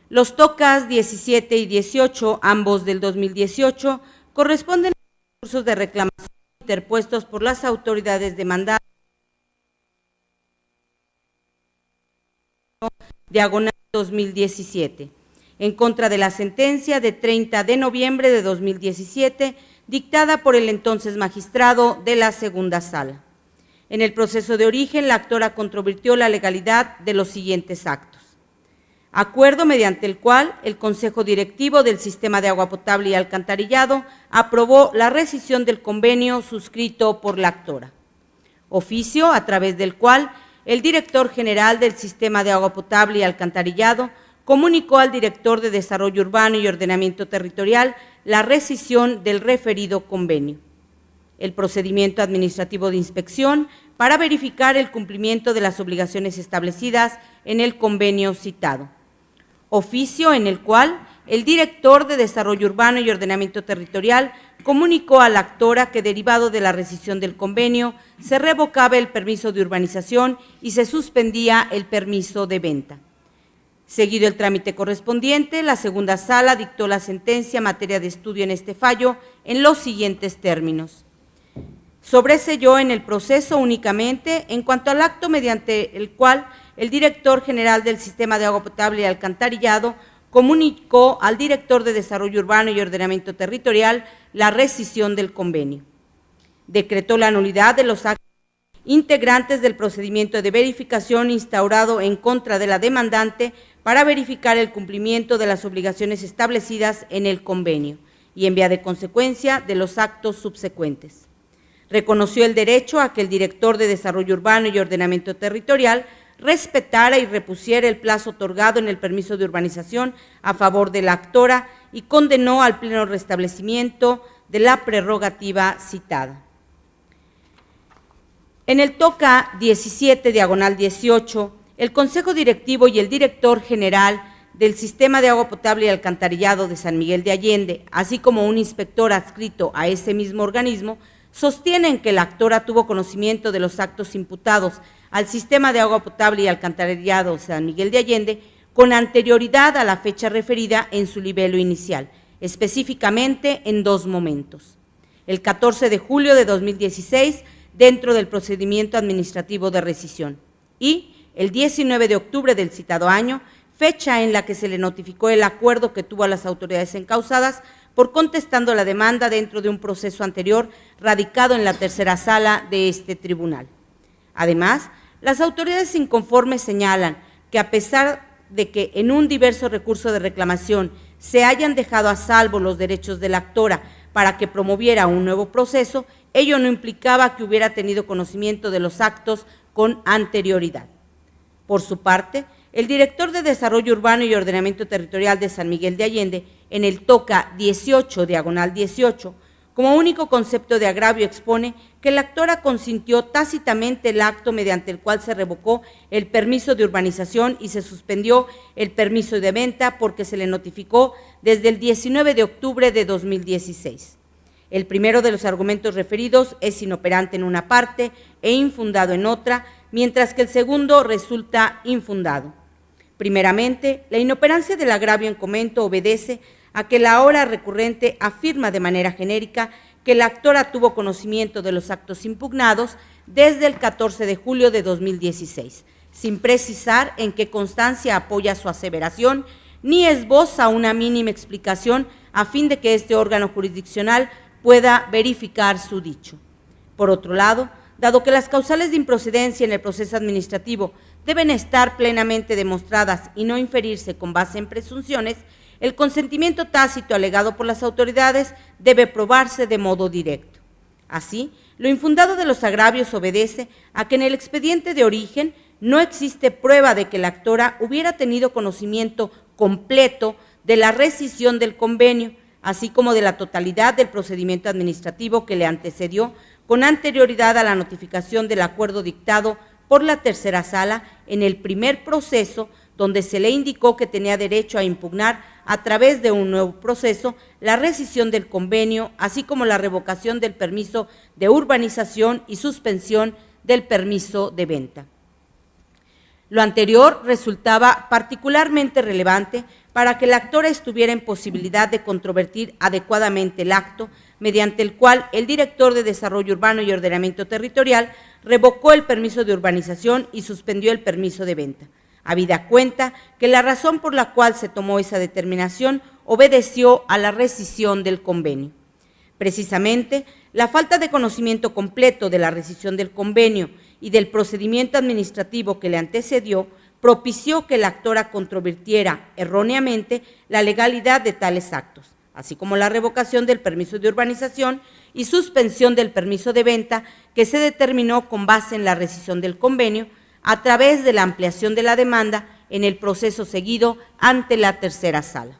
Los TOCAs 17 y 18, ambos del 2018, corresponden a recursos de reclamación interpuestos por las autoridades demandadas diagonal 2017, en contra de la sentencia de 30 de noviembre de 2017, dictada por el entonces magistrado de la segunda sala. En el proceso de origen, la actora controvirtió la legalidad de los siguientes actos. Acuerdo mediante el cual el Consejo Directivo del Sistema de Agua Potable y Alcantarillado aprobó la rescisión del convenio suscrito por la actora. Oficio a través del cual el director general del Sistema de Agua Potable y Alcantarillado comunicó al director de Desarrollo Urbano y Ordenamiento Territorial la rescisión del referido convenio. El procedimiento administrativo de inspección para verificar el cumplimiento de las obligaciones establecidas en el convenio citado. Oficio en el cual el director de Desarrollo Urbano y Ordenamiento Territorial comunicó a la actora que, derivado de la rescisión del convenio, se revocaba el permiso de urbanización y se suspendía el permiso de venta. Seguido el trámite correspondiente, la segunda sala dictó la sentencia en materia de estudio en este fallo en los siguientes términos. Sobreseyó en el proceso únicamente en cuanto al acto mediante el cual el director general del Sistema de Agua Potable y Alcantarillado comunicó al director de Desarrollo Urbano y Ordenamiento Territorial la rescisión del convenio. Decretó la nulidad de los actos integrantes del procedimiento de verificación instaurado en contra de la demandante para verificar el cumplimiento de las obligaciones establecidas en el convenio y en vía de consecuencia de los actos subsecuentes. Reconoció el derecho a que el director de Desarrollo Urbano y Ordenamiento Territorial respetara y repusiera el plazo otorgado en el permiso de urbanización a favor de la actora y condenó al pleno restablecimiento de la prerrogativa citada. En el TOCA 17/18, el Consejo Directivo y el Director General del Sistema de Agua Potable y Alcantarillado de San Miguel de Allende, así como un inspector adscrito a ese mismo organismo, sostienen que la actora tuvo conocimiento de los actos imputados al Sistema de Agua Potable y Alcantarillado de San Miguel de Allende con anterioridad a la fecha referida en su libelo inicial, específicamente en dos momentos. El 14 de julio de 2016, dentro del procedimiento administrativo de rescisión, y el 19 de octubre del citado año, fecha en la que se le notificó el acuerdo que tuvo a las autoridades encausadas por contestando la demanda dentro de un proceso anterior radicado en la tercera sala de este tribunal. Además, las autoridades inconformes señalan que a pesar de que en un diverso recurso de reclamación se hayan dejado a salvo los derechos de la actora para que promoviera un nuevo proceso, ello no implicaba que hubiera tenido conocimiento de los actos con anterioridad. Por su parte, el director de Desarrollo Urbano y Ordenamiento Territorial de San Miguel de Allende, en el TOCA 18/18, como único concepto de agravio expone que la actora consintió tácitamente el acto mediante el cual se revocó el permiso de urbanización y se suspendió el permiso de venta porque se le notificó desde el 19 de octubre de 2016. El primero de los argumentos referidos es inoperante en una parte e infundado en otra, mientras que el segundo resulta infundado. Primeramente, la inoperancia del agravio en comento obedece a que la hora recurrente afirma de manera genérica que la actora tuvo conocimiento de los actos impugnados desde el 14 de julio de 2016, sin precisar en qué constancia apoya su aseveración, ni esboza una mínima explicación a fin de que este órgano jurisdiccional pueda verificar su dicho. Por otro lado, dado que las causales de improcedencia en el proceso administrativo deben estar plenamente demostradas y no inferirse con base en presunciones, el consentimiento tácito alegado por las autoridades debe probarse de modo directo. Así, lo infundado de los agravios obedece a que en el expediente de origen no existe prueba de que la actora hubiera tenido conocimiento completo de la rescisión del convenio, así como de la totalidad del procedimiento administrativo que le antecedió con anterioridad a la notificación del acuerdo dictado por la tercera sala en el primer proceso, donde se le indicó que tenía derecho a impugnar a través de un nuevo proceso la rescisión del convenio, así como la revocación del permiso de urbanización y suspensión del permiso de venta. Lo anterior resultaba particularmente relevante para que la actora estuviera en posibilidad de controvertir adecuadamente el acto, mediante el cual el director de Desarrollo Urbano y Ordenamiento Territorial revocó el permiso de urbanización y suspendió el permiso de venta, habida cuenta que la razón por la cual se tomó esa determinación obedeció a la rescisión del convenio. Precisamente, la falta de conocimiento completo de la rescisión del convenio y del procedimiento administrativo que le antecedió propició que la actora controvirtiera erróneamente la legalidad de tales actos, así como la revocación del permiso de urbanización y suspensión del permiso de venta que se determinó con base en la rescisión del convenio a través de la ampliación de la demanda en el proceso seguido ante la tercera sala.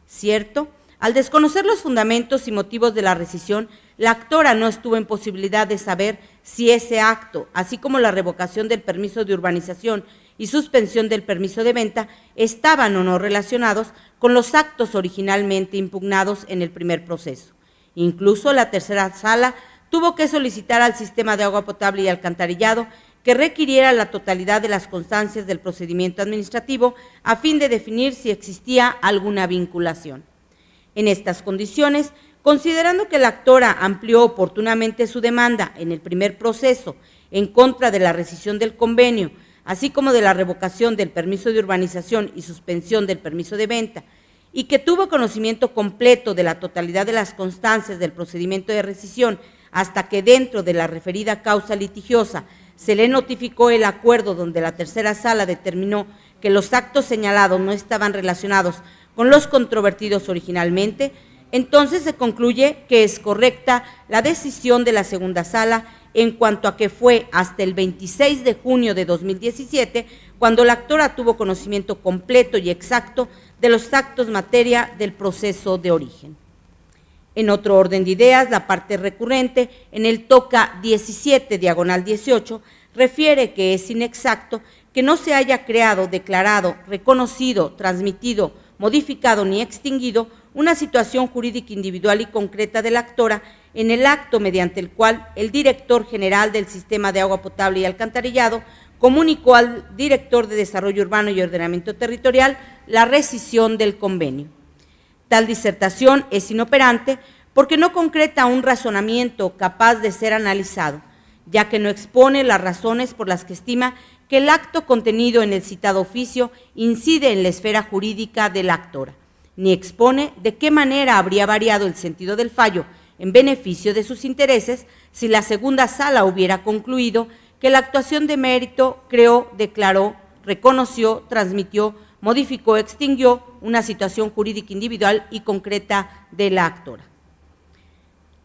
Cierto, al desconocer los fundamentos y motivos de la rescisión, la actora no estuvo en posibilidad de saber si ese acto, así como la revocación del permiso de urbanización y suspensión del permiso de venta, estaban o no relacionados con los actos originalmente impugnados en el primer proceso. Incluso la tercera sala tuvo que solicitar al Sistema de Agua Potable y Alcantarillado que que requiriera la totalidad de las constancias del procedimiento administrativo a fin de definir si existía alguna vinculación. En estas condiciones, considerando que la actora amplió oportunamente su demanda en el primer proceso en contra de la rescisión del convenio, así como de la revocación del permiso de urbanización y suspensión del permiso de venta, y que tuvo conocimiento completo de la totalidad de las constancias del procedimiento de rescisión hasta que dentro de la referida causa litigiosa se le notificó el acuerdo donde la tercera sala determinó que los actos señalados no estaban relacionados con los controvertidos originalmente, entonces se concluye que es correcta la decisión de la segunda sala en cuanto a que fue hasta el 26 de junio de 2017 cuando la actora tuvo conocimiento completo y exacto de los actos materia del proceso de origen. En otro orden de ideas, la parte recurrente en el toca 17/18 refiere que es inexacto que no se haya creado, declarado, reconocido, transmitido, modificado ni extinguido una situación jurídica individual y concreta de la actora en el acto mediante el cual el director general del Sistema de Agua Potable y Alcantarillado comunicó al director de Desarrollo Urbano y Ordenamiento Territorial la rescisión del convenio. Tal disertación es inoperante porque no concreta un razonamiento capaz de ser analizado, ya que no expone las razones por las que estima que el acto contenido en el citado oficio incide en la esfera jurídica de la actora, ni expone de qué manera habría variado el sentido del fallo en beneficio de sus intereses si la segunda sala hubiera concluido que la actuación de mérito creó, declaró, reconoció, transmitió, modificó, extinguió una situación jurídica individual y concreta de la actora.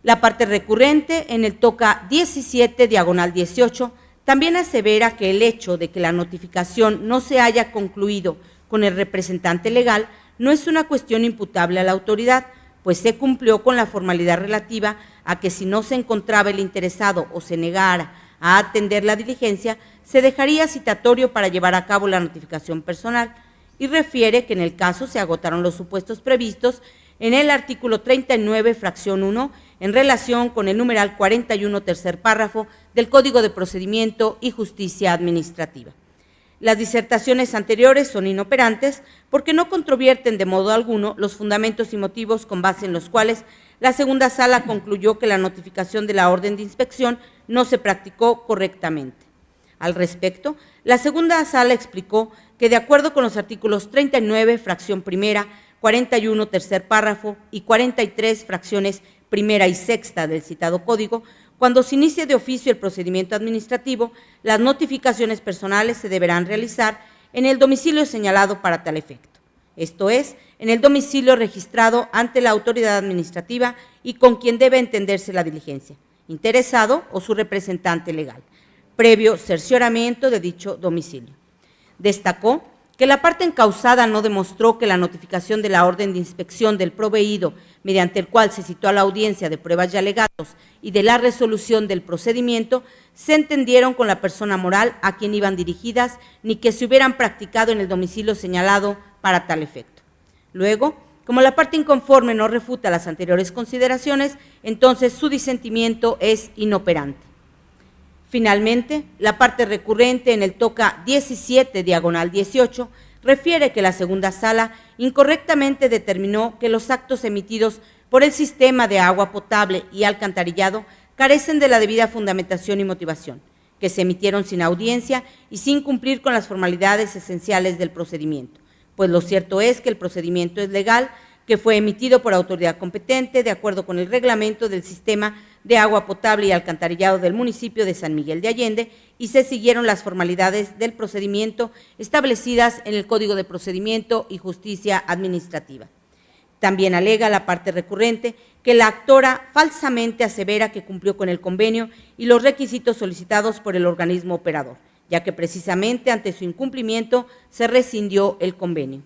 La parte recurrente en el toca 17/18 también asevera que el hecho de que la notificación no se haya concluido con el representante legal no es una cuestión imputable a la autoridad, pues se cumplió con la formalidad relativa a que si no se encontraba el interesado o se negara a atender la diligencia, se dejaría citatorio para llevar a cabo la notificación personal, y refiere que en el caso se agotaron los supuestos previstos en el artículo 39, fracción 1, en relación con el numeral 41, tercer párrafo del Código de Procedimiento y Justicia Administrativa. Las disertaciones anteriores son inoperantes porque no controvierten de modo alguno los fundamentos y motivos con base en los cuales la segunda sala concluyó que la notificación de la orden de inspección no se practicó correctamente. Al respecto, la segunda sala explicó que de acuerdo con los artículos 39, fracción primera, 41, tercer párrafo y 43, fracciones primera y sexta del citado código, cuando se inicie de oficio el procedimiento administrativo, las notificaciones personales se deberán realizar en el domicilio señalado para tal efecto, esto es, en el domicilio registrado ante la autoridad administrativa y con quien debe entenderse la diligencia, interesado o su representante legal, previo cercioramiento de dicho domicilio. Destacó que la parte encausada no demostró que la notificación de la orden de inspección del proveído, mediante el cual se citó a la audiencia de pruebas y alegatos y de la resolución del procedimiento, se entendieron con la persona moral a quien iban dirigidas, ni que se hubieran practicado en el domicilio señalado para tal efecto. Luego, como la parte inconforme no refuta las anteriores consideraciones, entonces su disentimiento es inoperante. Finalmente, la parte recurrente en el toca 17/18 refiere que la segunda sala incorrectamente determinó que los actos emitidos por el sistema de agua potable y alcantarillado carecen de la debida fundamentación y motivación, que se emitieron sin audiencia y sin cumplir con las formalidades esenciales del procedimiento, pues lo cierto es que el procedimiento es legal, que fue emitido por autoridad competente de acuerdo con el reglamento del sistema de agua potable y alcantarillado del municipio de San Miguel de Allende y se siguieron las formalidades del procedimiento establecidas en el Código de Procedimiento y Justicia Administrativa. También alega la parte recurrente que la actora falsamente asevera que cumplió con el convenio y los requisitos solicitados por el organismo operador, ya que precisamente ante su incumplimiento se rescindió el convenio.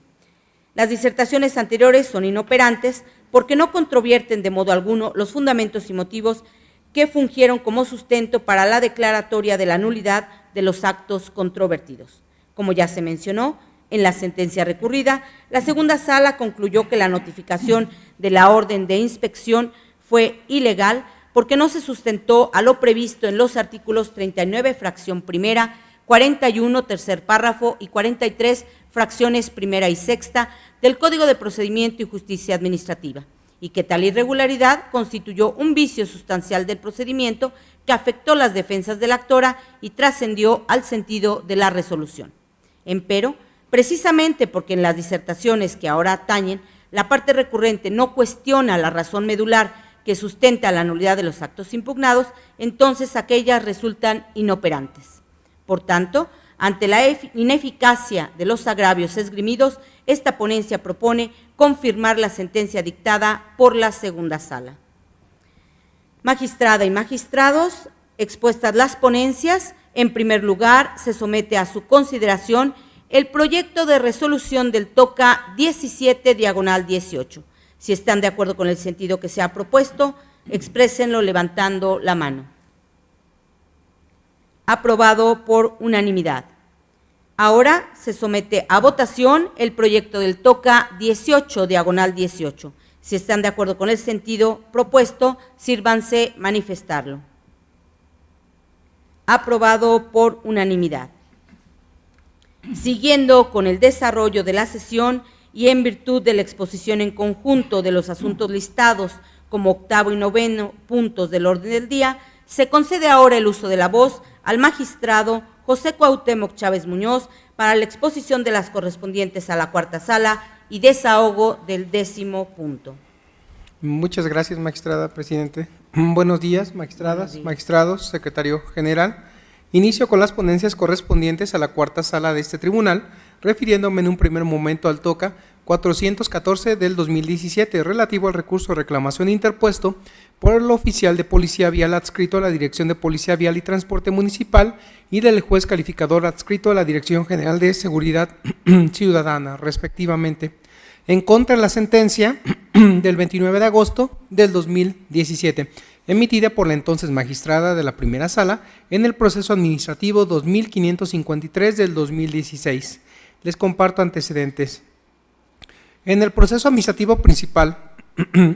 Las disertaciones anteriores son inoperantes porque no controvierten de modo alguno los fundamentos y motivos que fungieron como sustento para la declaratoria de la nulidad de los actos controvertidos. Como ya se mencionó, en la sentencia recurrida, la segunda sala concluyó que la notificación de la orden de inspección fue ilegal porque no se sustentó a lo previsto en los artículos 39, fracción primera, 41, tercer párrafo y 43, fracciones primera y sexta del Código de Procedimiento y Justicia Administrativa, y que tal irregularidad constituyó un vicio sustancial del procedimiento que afectó las defensas de la actora y trascendió al sentido de la resolución. Empero, precisamente porque en las disertaciones que ahora atañen, la parte recurrente no cuestiona la razón medular que sustenta la nulidad de los actos impugnados, entonces aquellas resultan inoperantes. Por tanto, ante la ineficacia de los agravios esgrimidos, esta ponencia propone confirmar la sentencia dictada por la segunda sala. Magistrada y magistrados, expuestas las ponencias, en primer lugar se somete a su consideración el proyecto de resolución del TOCA 17/18. Si están de acuerdo con el sentido que se ha propuesto, exprésenlo levantando la mano. Aprobado por unanimidad. Ahora se somete a votación el proyecto del TOCA 18/18. Si están de acuerdo con el sentido propuesto, sírvanse manifestarlo. Aprobado por unanimidad. Siguiendo con el desarrollo de la sesión y en virtud de la exposición en conjunto de los asuntos listados como octavo y noveno puntos del orden del día, se concede ahora el uso de la voz al magistrado José Cuauhtémoc Chávez Muñoz para la exposición de las correspondientes a la cuarta sala y desahogo del 10º punto. Muchas gracias, magistrada presidente. Buenos días, magistradas, magistrados, secretario general. Inicio con las ponencias correspondientes a la cuarta sala de este tribunal, refiriéndome en un primer momento al TOCA 414 del 2017, relativo al recurso de reclamación interpuesto por el oficial de Policía Vial adscrito a la Dirección de Policía Vial y Transporte Municipal y del juez calificador adscrito a la Dirección General de Seguridad Ciudadana, respectivamente, en contra de la sentencia del 29 de agosto del 2017, emitida por la entonces magistrada de la primera sala en el proceso administrativo 2553 del 2016. Les comparto antecedentes. En el proceso administrativo principal,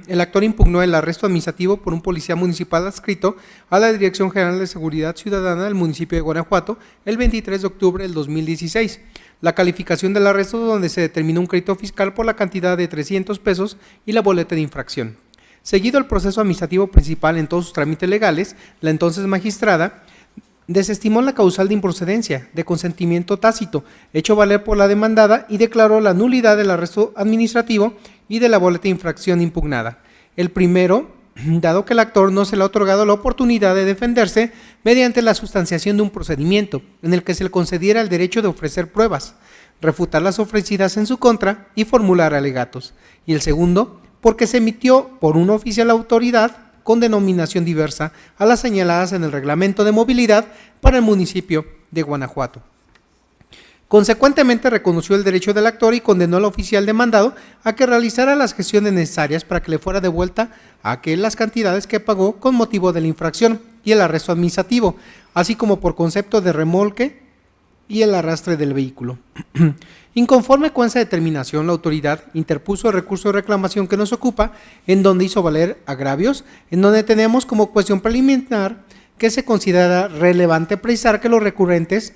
el actor impugnó el arresto administrativo por un policía municipal adscrito a la Dirección General de Seguridad Ciudadana del municipio de Guanajuato el 23 de octubre del 2016. La calificación del arresto, donde se determinó un crédito fiscal por la cantidad de 300 pesos y la boleta de infracción. Seguido el proceso administrativo principal en todos sus trámites legales, la entonces magistrada desestimó la causal de improcedencia, de consentimiento tácito, hecho valer por la demandada y declaró la nulidad del arresto administrativo y de la boleta de infracción impugnada. El primero, dado que el actor no se le ha otorgado la oportunidad de defenderse mediante la sustanciación de un procedimiento en el que se le concediera el derecho de ofrecer pruebas, refutar las ofrecidas en su contra y formular alegatos. Y el segundo, porque se emitió por una oficial autoridad con denominación diversa a las señaladas en el reglamento de movilidad para el municipio de Guanajuato. Consecuentemente, reconoció el derecho del actor y condenó al oficial demandado a que realizara las gestiones necesarias para que le fuera devuelta a las cantidades que pagó con motivo de la infracción y el arresto administrativo, así como por concepto de remolque y el arrastre del vehículo. Inconforme con esa determinación, la autoridad interpuso el recurso de reclamación que nos ocupa, en donde hizo valer agravios, en donde tenemos como cuestión preliminar que se considera relevante precisar que los recurrentes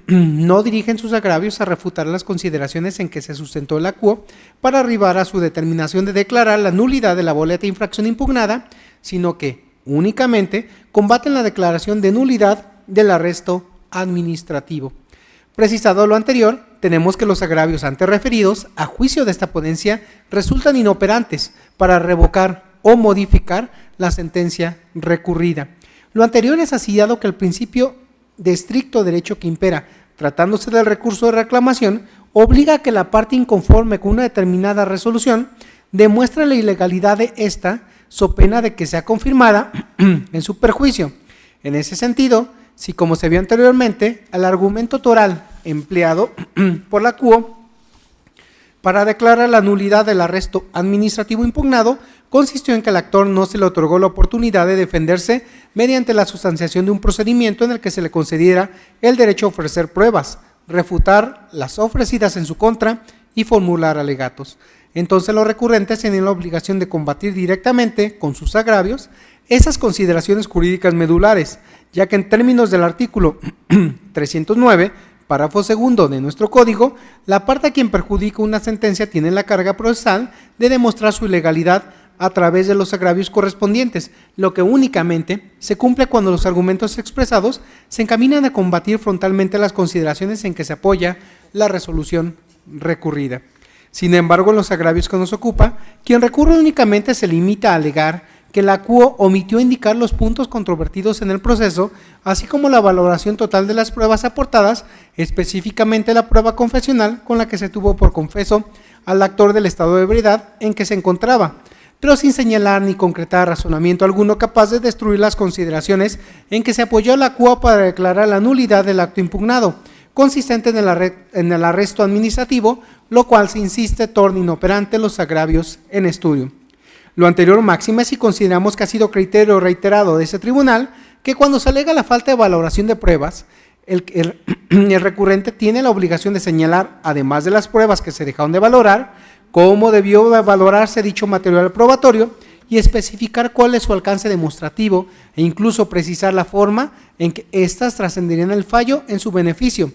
no dirigen sus agravios a refutar las consideraciones en que se sustentó el acuo para arribar a su determinación de declarar la nulidad de la boleta de infracción impugnada, sino que únicamente combaten la declaración de nulidad del arresto administrativo. Precisado lo anterior, tenemos que los agravios antes referidos, a juicio de esta ponencia, resultan inoperantes para revocar o modificar la sentencia recurrida. Lo anterior es así dado que el principio de estricto derecho que impera, tratándose del recurso de reclamación, obliga a que la parte inconforme con una determinada resolución demuestre la ilegalidad de esta, so pena de que sea confirmada en su perjuicio. En ese sentido, si como se vio anteriormente, el argumento toral empleado por la CUO para declarar la nulidad del arresto administrativo impugnado consistió en que al actor no se le otorgó la oportunidad de defenderse mediante la sustanciación de un procedimiento en el que se le concediera el derecho a ofrecer pruebas, refutar las ofrecidas en su contra y formular alegatos. Entonces los recurrentes tienen la obligación de combatir directamente con sus agravios esas consideraciones jurídicas medulares, ya que en términos del artículo 309, párrafo segundo de nuestro código, la parte a quien perjudica una sentencia tiene la carga procesal de demostrar su ilegalidad a través de los agravios correspondientes, lo que únicamente se cumple cuando los argumentos expresados se encaminan a combatir frontalmente las consideraciones en que se apoya la resolución recurrida. Sin embargo, en los agravios que nos ocupa, quien recurre únicamente se limita a alegar que la acuo omitió indicar los puntos controvertidos en el proceso, así como la valoración total de las pruebas aportadas, específicamente la prueba confesional con la que se tuvo por confeso al actor del estado de ebriedad en que se encontraba, pero sin señalar ni concretar razonamiento alguno capaz de destruir las consideraciones en que se apoyó la acuo para declarar la nulidad del acto impugnado, consistente en el arresto administrativo, lo cual se insiste torna inoperante los agravios en estudio. Lo anterior máxima si consideramos que ha sido criterio reiterado de ese tribunal que cuando se alega la falta de valoración de pruebas, el recurrente tiene la obligación de señalar, además de las pruebas que se dejaron de valorar, cómo debió valorarse dicho material probatorio y especificar cuál es su alcance demostrativo e incluso precisar la forma en que éstas trascenderían el fallo en su beneficio,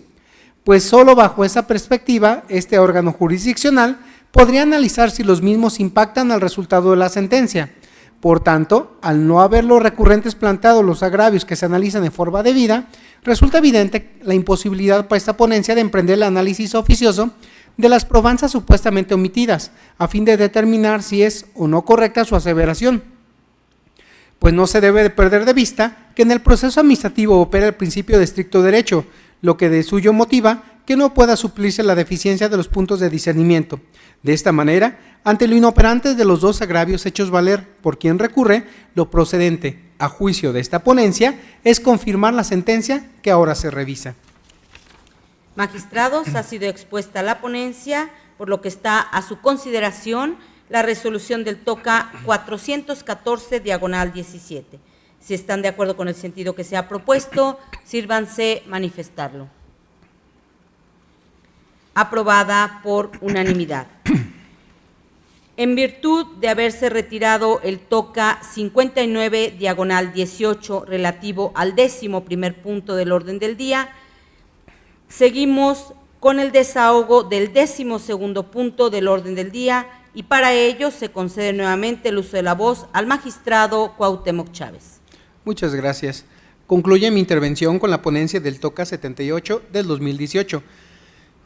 pues solo bajo esa perspectiva este órgano jurisdiccional podría analizar si los mismos impactan al resultado de la sentencia. Por tanto, al no haber los recurrentes planteados los agravios que se analizan de forma debida, resulta evidente la imposibilidad para esta ponencia de emprender el análisis oficioso de las probanzas supuestamente omitidas, a fin de determinar si es o no correcta su aseveración. Pues no se debe de perder de vista que en el proceso administrativo opera el principio de estricto derecho, lo que de suyo motiva que no pueda suplirse la deficiencia de los puntos de discernimiento. De esta manera, ante lo inoperante de los dos agravios hechos valer por quien recurre, lo procedente, a juicio de esta ponencia, es confirmar la sentencia que ahora se revisa. Magistrados, ha sido expuesta la ponencia, por lo que está a su consideración la resolución del TOCA 414/17. Si están de acuerdo con el sentido que se ha propuesto, sírvanse manifestarlo. Aprobada por unanimidad. En virtud de haberse retirado el TOCA 59/18 relativo al 11º punto del orden del día, seguimos con el desahogo del 12º punto del orden del día y para ello se concede nuevamente el uso de la voz al magistrado Cuauhtémoc Chávez. Muchas gracias. Concluye mi intervención con la ponencia del TOCA 78 del 2018,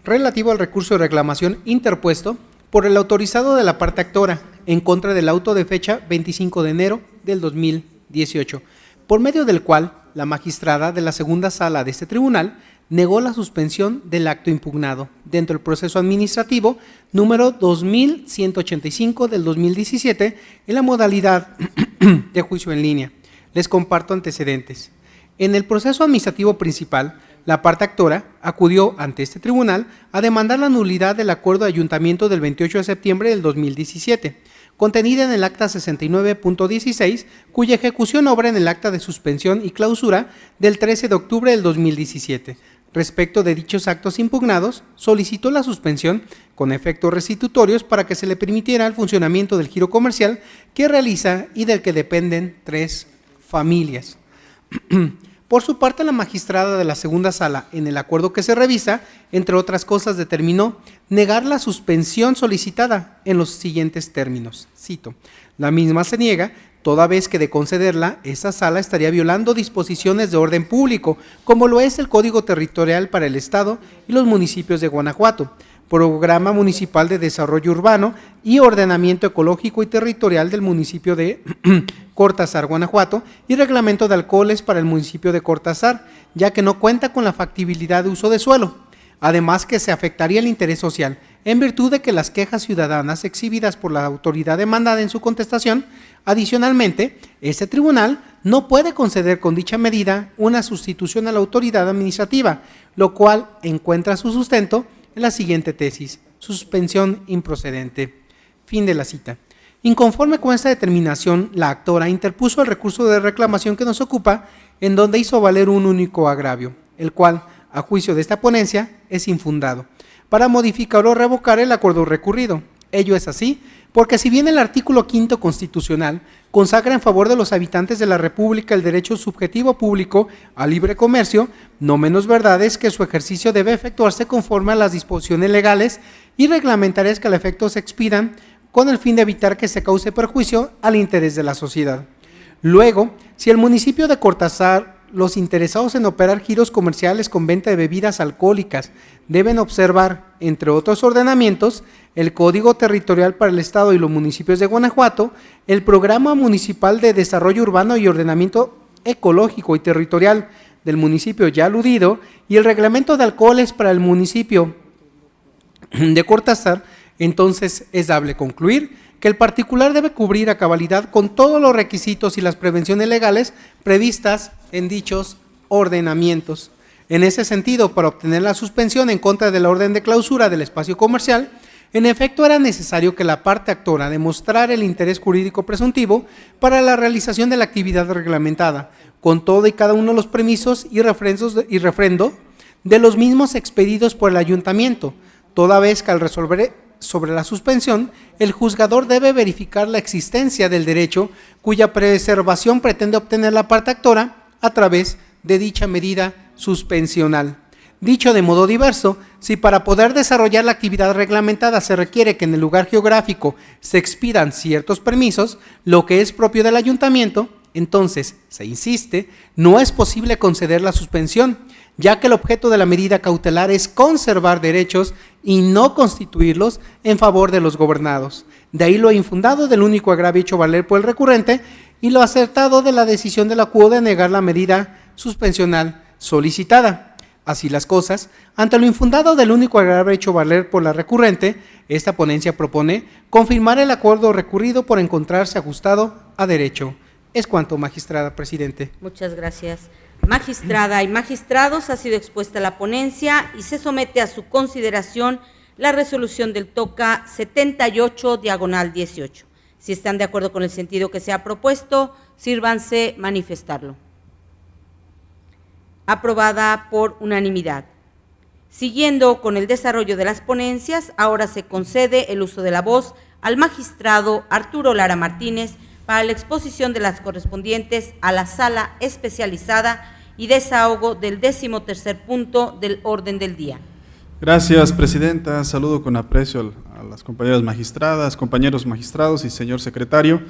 relativo al recurso de reclamación interpuesto por el autorizado de la parte actora en contra del auto de fecha 25 de enero del 2018, por medio del cual la magistrada de la segunda sala de este tribunal negó la suspensión del acto impugnado dentro del proceso administrativo número 2185 del 2017 en la modalidad de juicio en línea. Les comparto antecedentes. En el proceso administrativo principal, la parte actora acudió ante este tribunal a demandar la nulidad del acuerdo de ayuntamiento del 28 de septiembre del 2017, contenida en el acta 69.16, cuya ejecución obra en el acta de suspensión y clausura del 13 de octubre del 2017. Respecto de dichos actos impugnados, solicitó la suspensión con efectos restitutorios para que se le permitiera el funcionamiento del giro comercial que realiza y del que dependen 3 familias. Por su parte, la magistrada de la segunda sala, en el acuerdo que se revisa, entre otras cosas, determinó negar la suspensión solicitada en los siguientes términos. Cito: la misma se niega toda vez que de concederla, esa sala estaría violando disposiciones de orden público, como lo es el Código Territorial para el Estado y los municipios de Guanajuato, Programa Municipal de Desarrollo Urbano y Ordenamiento Ecológico y Territorial del municipio de Cortázar, Guanajuato, y Reglamento de Alcoholes para el municipio de Cortázar, ya que no cuenta con la factibilidad de uso de suelo. Además que se afectaría el interés social, en virtud de que las quejas ciudadanas exhibidas por la autoridad demandada en su contestación. Adicionalmente, este tribunal no puede conceder con dicha medida una sustitución a la autoridad administrativa, lo cual encuentra su sustento en la siguiente tesis: suspensión improcedente. Fin de la cita. Inconforme con esta determinación, la actora interpuso el recurso de reclamación que nos ocupa, en donde hizo valer un único agravio, el cual, a juicio de esta ponencia, es infundado, para modificar o revocar el acuerdo recurrido. Ello es así porque si bien el artículo 5º constitucional consagra en favor de los habitantes de la República el derecho subjetivo público al libre comercio, no menos verdad es que su ejercicio debe efectuarse conforme a las disposiciones legales y reglamentarias que al efecto se expidan con el fin de evitar que se cause perjuicio al interés de la sociedad. Luego, si el municipio de Cortázar, los interesados en operar giros comerciales con venta de bebidas alcohólicas deben observar, entre otros ordenamientos, el Código Territorial para el Estado y los municipios de Guanajuato, el Programa Municipal de Desarrollo Urbano y Ordenamiento Ecológico y Territorial del municipio ya aludido y el Reglamento de Alcoholes para el municipio de Cortázar, entonces es dable concluir que el particular debe cubrir a cabalidad con todos los requisitos y las prevenciones legales previstas en dichos ordenamientos. En ese sentido, para obtener la suspensión en contra de la orden de clausura del espacio comercial, en efecto era necesario que la parte actora demostrara el interés jurídico presuntivo para la realización de la actividad reglamentada, con todo y cada uno de los permisos y refrendo de los mismos expedidos por el ayuntamiento, toda vez que al resolver sobre la suspensión, el juzgador debe verificar la existencia del derecho cuya preservación pretende obtener la parte actora a través de dicha medida suspensional. Dicho de modo diverso, si para poder desarrollar la actividad reglamentada se requiere que en el lugar geográfico se expidan ciertos permisos, lo que es propio del ayuntamiento, entonces, se insiste, no es posible conceder la suspensión, ya que el objeto de la medida cautelar es conservar derechos y no constituirlos en favor de los gobernados. De ahí lo infundado del único agravio hecho valer por el recurrente y lo acertado de la decisión de la CUO de negar la medida suspensional solicitada. Así las cosas, ante lo infundado del único agravio hecho valer por la recurrente, esta ponencia propone confirmar el acuerdo recurrido por encontrarse ajustado a derecho. Es cuanto, magistrada presidente. Muchas gracias. Magistrada y magistrados, ha sido expuesta la ponencia y se somete a su consideración la resolución del TOCA 78/18. Si están de acuerdo con el sentido que se ha propuesto, sírvanse manifestarlo. Aprobada por unanimidad. Siguiendo con el desarrollo de las ponencias, ahora se concede el uso de la voz al magistrado Arturo Lara Martínez para la exposición de las correspondientes a la sala especializada y desahogo del 13º punto del orden del día. Gracias, presidenta. Saludo con aprecio a las compañeras magistradas, compañeros magistrados y señor secretario.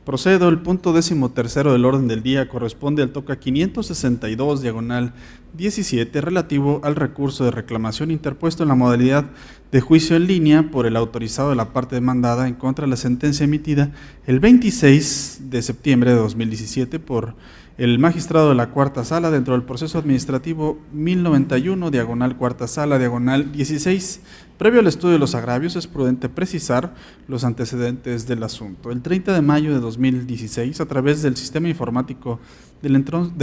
Procedo, el punto 13º del orden del día corresponde al TOCA 562/17 relativo al recurso de reclamación interpuesto en la modalidad de juicio en línea por el autorizado de la parte demandada en contra de la sentencia emitida el 26 de septiembre de 2017 por el magistrado de la Cuarta Sala dentro del proceso administrativo 1091/Cuarta Sala, -16. Previo al estudio de los agravios, es prudente precisar los antecedentes del asunto. El 30 de mayo de 2016, a través del sistema informático del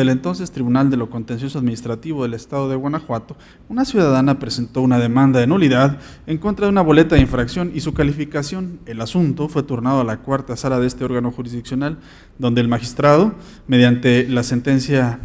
entonces Tribunal de lo Contencioso Administrativo del Estado de Guanajuato, una ciudadana presentó una demanda de nulidad en contra de una boleta de infracción y su calificación. El asunto fue turnado a la Cuarta Sala de este órgano jurisdiccional, donde el magistrado, mediante la sentencia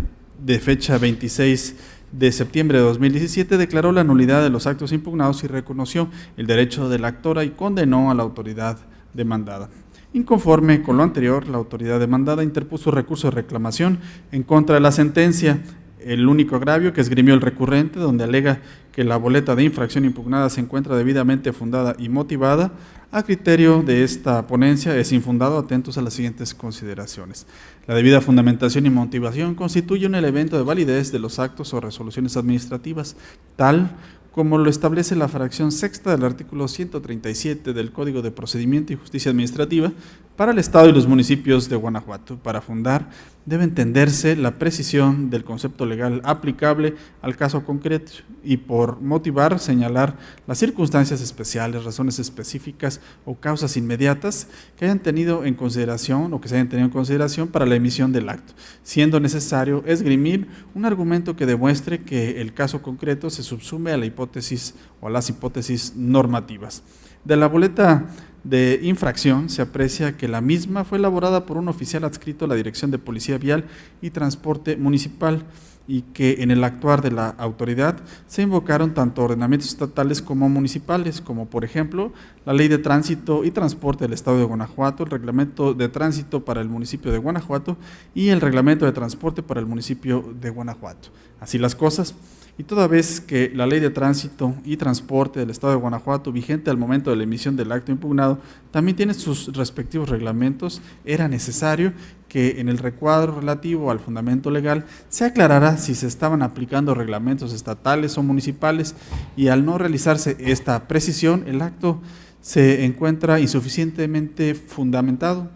de fecha 26 de septiembre de 2017, declaró la nulidad de los actos impugnados y reconoció el derecho de la actora y condenó a la autoridad demandada. Inconforme con lo anterior, la autoridad demandada interpuso recurso de reclamación en contra de la sentencia. El único agravio que esgrimió el recurrente, donde alega que la boleta de infracción impugnada se encuentra debidamente fundada y motivada, a criterio de esta ponencia es infundado. Atentos a las siguientes consideraciones. La debida fundamentación y motivación constituye un elemento de validez de los actos o resoluciones administrativas, tal como lo establece la fracción sexta del artículo 137 del Código de Procedimiento y Justicia Administrativa para el Estado y los municipios de Guanajuato. Para fundar, debe entenderse la precisión del concepto legal aplicable al caso concreto y, por motivar, señalar las circunstancias especiales, razones específicas o causas inmediatas que hayan tenido en consideración o que se hayan tenido en consideración para la emisión del acto, siendo necesario esgrimir un argumento que demuestre que el caso concreto se subsume a la hipótesis o a las hipótesis normativas. De la boleta de infracción, se aprecia que la misma fue elaborada por un oficial adscrito a la Dirección de Policía Vial y Transporte Municipal, y que en el actuar de la autoridad se invocaron tanto ordenamientos estatales como municipales, como por ejemplo la Ley de Tránsito y Transporte del Estado de Guanajuato, el Reglamento de Tránsito para el municipio de Guanajuato y el Reglamento de Transporte para el municipio de Guanajuato. Así las cosas, y toda vez que la Ley de Tránsito y Transporte del Estado de Guanajuato, vigente al momento de la emisión del acto impugnado, también tiene sus respectivos reglamentos, era necesario que en el recuadro relativo al fundamento legal se aclarara si se estaban aplicando reglamentos estatales o municipales, y al no realizarse esta precisión, el acto se encuentra insuficientemente fundamentado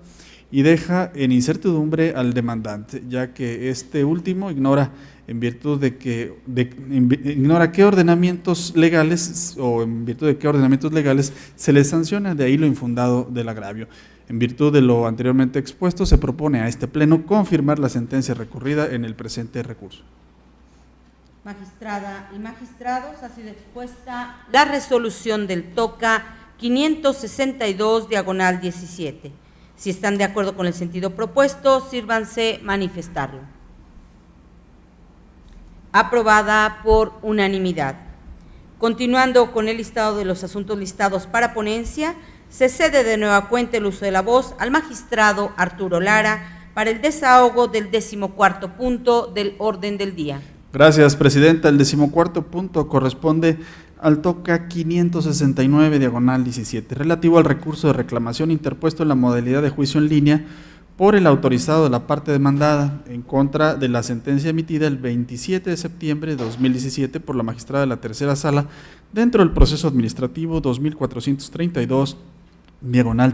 y deja en incertidumbre al demandante, ya que este último ignora en virtud de que ignora qué ordenamientos legales o en virtud de qué ordenamientos legales se le sanciona, de ahí lo infundado del agravio. En virtud de lo anteriormente expuesto, se propone a este Pleno confirmar la sentencia recurrida en el presente recurso. Magistrada y magistrados, ha sido expuesta la resolución del TOCA 562/17. Si están de acuerdo con el sentido propuesto, sírvanse manifestarlo. Aprobada por unanimidad. Continuando con el listado de los asuntos listados para ponencia, se cede de nueva cuenta el uso de la voz al magistrado Arturo Lara para el desahogo del 14º punto del orden del día. Gracias, presidenta. El 14º punto corresponde al TOCA 569/17, relativo al recurso de reclamación interpuesto en la modalidad de juicio en línea por el autorizado de la parte demandada en contra de la sentencia emitida el 27 de septiembre de 2017 por la magistrada de la tercera sala dentro del proceso administrativo 2432,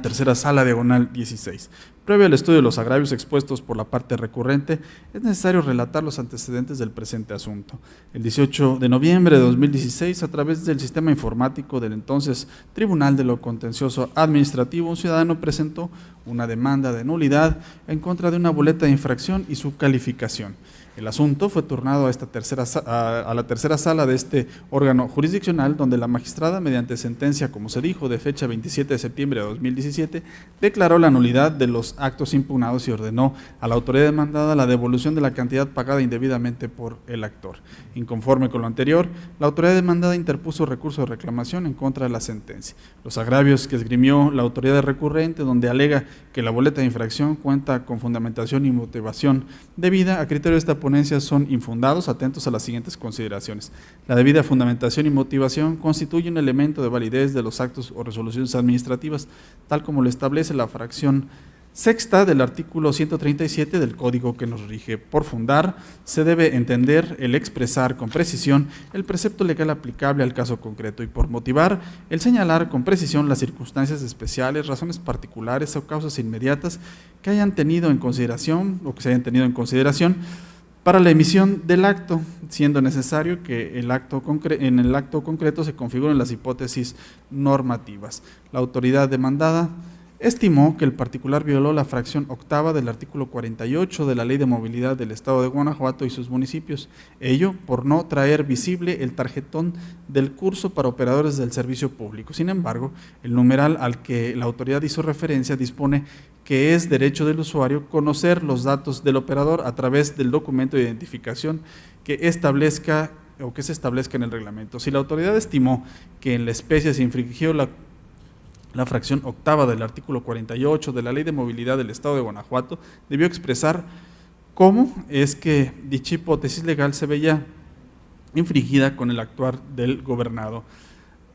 tercera sala, 16. Previo al estudio de los agravios expuestos por la parte recurrente, es necesario relatar los antecedentes del presente asunto. El 18 de noviembre de 2016, a través del sistema informático del entonces Tribunal de lo Contencioso Administrativo, un ciudadano presentó una demanda de nulidad en contra de una boleta de infracción y su calificación. El asunto fue turnado a la tercera sala de este órgano jurisdiccional, donde la magistrada, mediante sentencia, como se dijo, de fecha 27 de septiembre de 2017, declaró la nulidad de los actos impugnados y ordenó a la autoridad demandada la devolución de la cantidad pagada indebidamente por el actor. Inconforme con lo anterior, la autoridad demandada interpuso recurso de reclamación en contra de la sentencia. Los agravios que esgrimió la autoridad recurrente, donde alega que la boleta de infracción cuenta con fundamentación y motivación debida, a criterio de esta ponencia son infundados, atentos a las siguientes consideraciones. La debida fundamentación y motivación constituye un elemento de validez de los actos o resoluciones administrativas, tal como lo establece la fracción sexta del artículo 137 del Código que nos rige. Por fundar, se debe entender el expresar con precisión el precepto legal aplicable al caso concreto, y por motivar, el señalar con precisión las circunstancias especiales, razones particulares o causas inmediatas que hayan tenido en consideración o que se hayan tenido en consideración para la emisión del acto, siendo necesario que en el acto concreto se configuren las hipótesis normativas. La autoridad demandada estimó que el particular violó la fracción octava del artículo 48 de la Ley de Movilidad del Estado de Guanajuato y sus municipios, ello por no traer visible el tarjetón del curso para operadores del servicio público. Sin embargo, el numeral al que la autoridad hizo referencia dispone que es derecho del usuario conocer los datos del operador a través del documento de identificación que se establezca en el reglamento. Si la autoridad estimó que en la especie se infringió la fracción octava del artículo 48 de la Ley de Movilidad del Estado de Guanajuato, debió expresar cómo es que dicha hipótesis legal se veía infringida con el actuar del gobernado.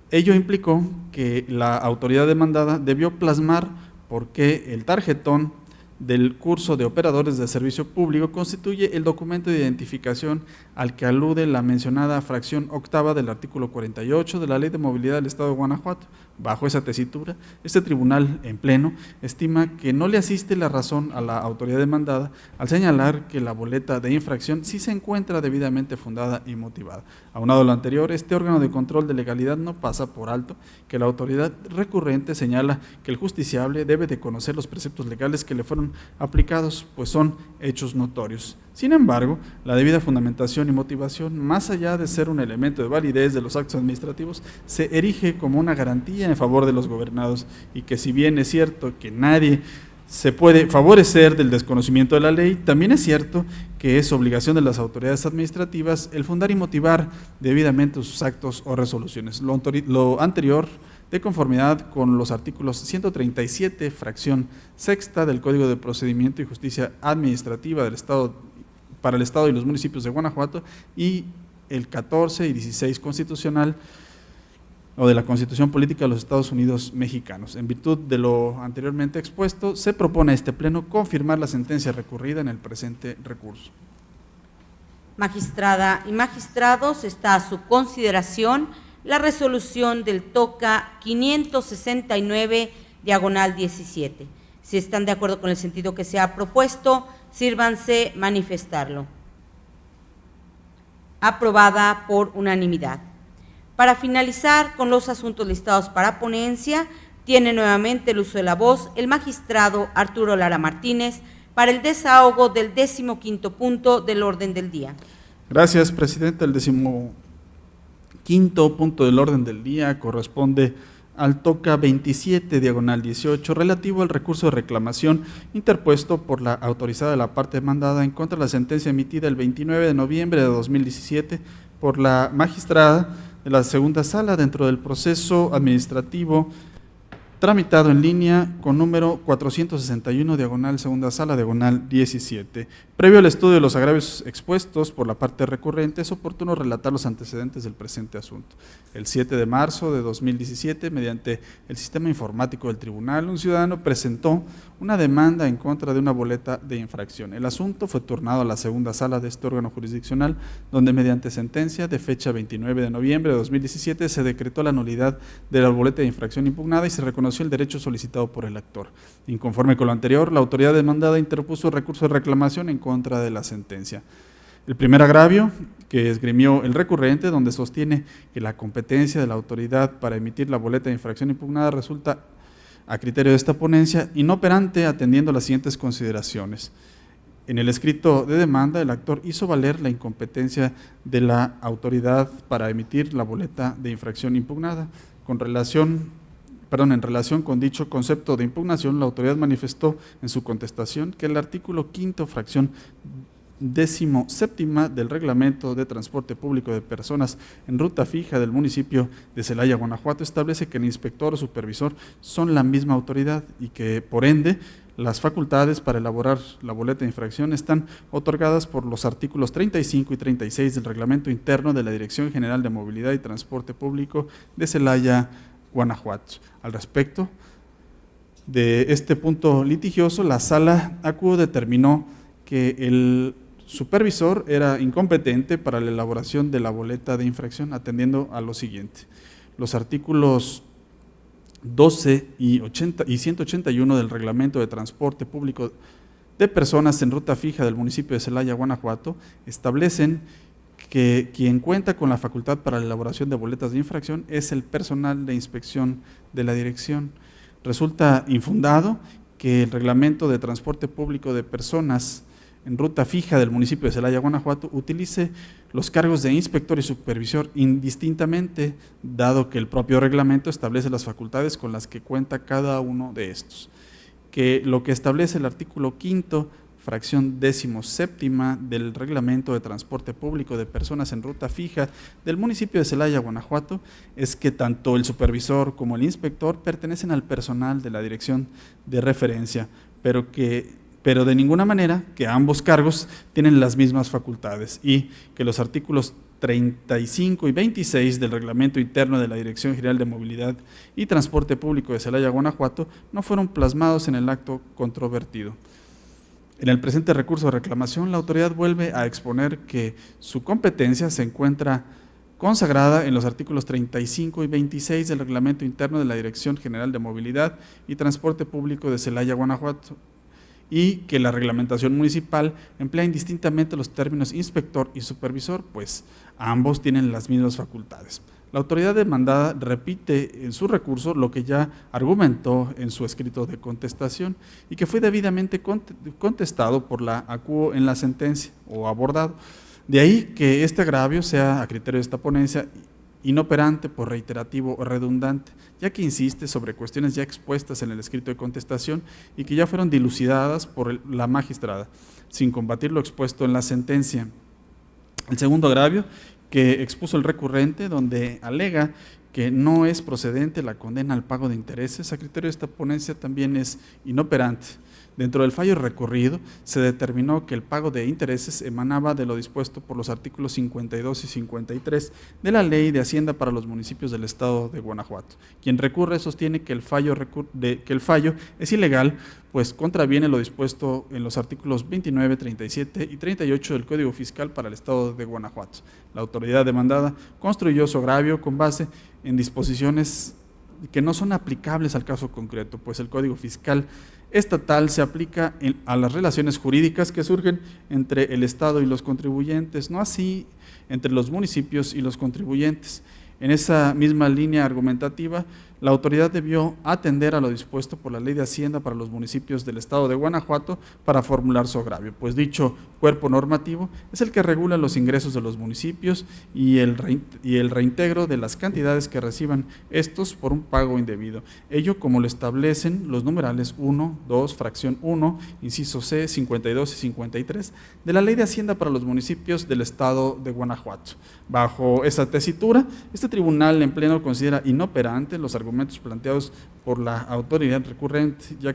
Ello implicó que la autoridad demandada debió plasmar por qué el tarjetón del curso de operadores de servicio público constituye el documento de identificación al que alude la mencionada fracción octava del artículo 48 de la Ley de Movilidad del Estado de Guanajuato. Bajo esa tesitura, este tribunal en pleno estima que no le asiste la razón a la autoridad demandada al señalar que la boleta de infracción sí se encuentra debidamente fundada y motivada. Aunado a lo anterior, este órgano de control de legalidad no pasa por alto que la autoridad recurrente señala que el justiciable debe de conocer los preceptos legales que le fueron aplicados, pues son hechos notorios. Sin embargo, la debida fundamentación y motivación, más allá de ser un elemento de validez de los actos administrativos, se erige como una garantía en favor de los gobernados, y que si bien es cierto que nadie se puede favorecer del desconocimiento de la ley, también es cierto que es obligación de las autoridades administrativas el fundar y motivar debidamente sus actos o resoluciones. Lo anterior, de conformidad con los artículos 137, fracción sexta del Código de Procedimiento y Justicia Administrativa del Estado, para el Estado y los municipios de Guanajuato, y el 14 y 16 constitucional o de la Constitución Política de los Estados Unidos Mexicanos. En virtud de lo anteriormente expuesto, se propone a este Pleno confirmar la sentencia recurrida en el presente recurso. Magistrada y magistrados, está a su consideración la resolución del TOCA 569/17. Si están de acuerdo con el sentido que se ha propuesto, sírvanse manifestarlo. Aprobada por unanimidad. Para finalizar con los asuntos listados para ponencia, tiene nuevamente el uso de la voz el magistrado Arturo Lara Martínez para el desahogo del 15º punto del orden del día. Gracias, presidente. El 15º punto del orden del día corresponde al TOCA 27/18, relativo al recurso de reclamación interpuesto por la autorizada de la parte demandada en contra de la sentencia emitida el 29 de noviembre de 2017 por la magistrada de la segunda sala dentro del proceso administrativo tramitado en línea con número 461, segunda sala, 17. Previo al estudio de los agravios expuestos por la parte recurrente, es oportuno relatar los antecedentes del presente asunto. El 7 de marzo de 2017, mediante el sistema informático del tribunal, un ciudadano presentó una demanda en contra de una boleta de infracción. El asunto fue turnado a la segunda sala de este órgano jurisdiccional, donde mediante sentencia de fecha 29 de noviembre de 2017 se decretó la nulidad de la boleta de infracción impugnada y se reconoció el derecho solicitado por el actor. Inconforme con lo anterior, la autoridad demandada interpuso recurso de reclamación en contra de la sentencia. El primer agravio que esgrimió el recurrente, donde sostiene que la competencia de la autoridad para emitir la boleta de infracción impugnada resulta, a criterio de esta ponencia, inoperante, atendiendo las siguientes consideraciones. En el escrito de demanda, el actor hizo valer la incompetencia de la autoridad para emitir la boleta de infracción impugnada. En relación con dicho concepto de impugnación, la autoridad manifestó en su contestación que el artículo 5º, fracción 17ª del Reglamento de Transporte Público de Personas en Ruta Fija del municipio de Celaya, Guanajuato, establece que el inspector o supervisor son la misma autoridad y que, por ende, las facultades para elaborar la boleta de infracción están otorgadas por los artículos 35 y 36 del Reglamento Interno de la Dirección General de Movilidad y Transporte Público de Celaya, Guanajuato. Al respecto de este punto litigioso, la sala ACU determinó que el supervisor era incompetente para la elaboración de la boleta de infracción, atendiendo a lo siguiente: los artículos 12 y 181 del Reglamento de Transporte Público de Personas en Ruta Fija del municipio de Celaya, Guanajuato, establecen que quien cuenta con la facultad para la elaboración de boletas de infracción es el personal de inspección de la dirección. Resulta infundado que el Reglamento de Transporte Público de Personas en Ruta Fija del municipio de Celaya, Guanajuato, utilice los cargos de inspector y supervisor indistintamente, dado que el propio reglamento establece las facultades con las que cuenta cada uno de estos. Que lo que establece el artículo 5º, fracción 17ª del Reglamento de Transporte Público de Personas en Ruta Fija del municipio de Celaya, Guanajuato, es que tanto el supervisor como el inspector pertenecen al personal de la dirección de referencia, pero de ninguna manera que ambos cargos tienen las mismas facultades, y que los artículos 35 y 26 del Reglamento Interno de la Dirección General de Movilidad y Transporte Público de Celaya, Guanajuato, no fueron plasmados en el acto controvertido. En el presente recurso de reclamación, la autoridad vuelve a exponer que su competencia se encuentra consagrada en los artículos 35 y 26 del Reglamento Interno de la Dirección General de Movilidad y Transporte Público de Celaya, Guanajuato, y que la reglamentación municipal emplea indistintamente los términos inspector y supervisor, pues ambos tienen las mismas facultades. La autoridad demandada repite en su recurso lo que ya argumentó en su escrito de contestación y que fue debidamente contestado por la ACUO en la sentencia o abordado. De ahí que este agravio sea a criterio de esta ponencia inoperante por reiterativo o redundante, ya que insiste sobre cuestiones ya expuestas en el escrito de contestación y que ya fueron dilucidadas por la magistrada, sin combatir lo expuesto en la sentencia. El segundo agravio que expuso el recurrente, donde alega que no es procedente la condena al pago de intereses, a criterio de esta ponencia también es inoperante. Dentro del fallo recurrido se determinó que el pago de intereses emanaba de lo dispuesto por los artículos 52 y 53 de la Ley de Hacienda para los municipios del Estado de Guanajuato. Quien recurre sostiene que el fallo es ilegal, pues contraviene lo dispuesto en los artículos 29, 37 y 38 del Código Fiscal para el Estado de Guanajuato. La autoridad demandada construyó su agravio con base en disposiciones que no son aplicables al caso concreto, pues el Código Fiscal estatal se aplica a las relaciones jurídicas que surgen entre el Estado y los contribuyentes, no así entre los municipios y los contribuyentes. En esa misma línea argumentativa, la autoridad debió atender a lo dispuesto por la Ley de Hacienda para los municipios del Estado de Guanajuato para formular su agravio, pues dicho cuerpo normativo es el que regula los ingresos de los municipios y el reintegro de las cantidades que reciban estos por un pago indebido. Ello como lo establecen los numerales 1, 2, fracción 1, inciso C, 52 y 53 de la Ley de Hacienda para los municipios del Estado de Guanajuato. Bajo esa tesitura, este tribunal en pleno considera inoperante los argumentos planteados por la autoridad recurrente, ya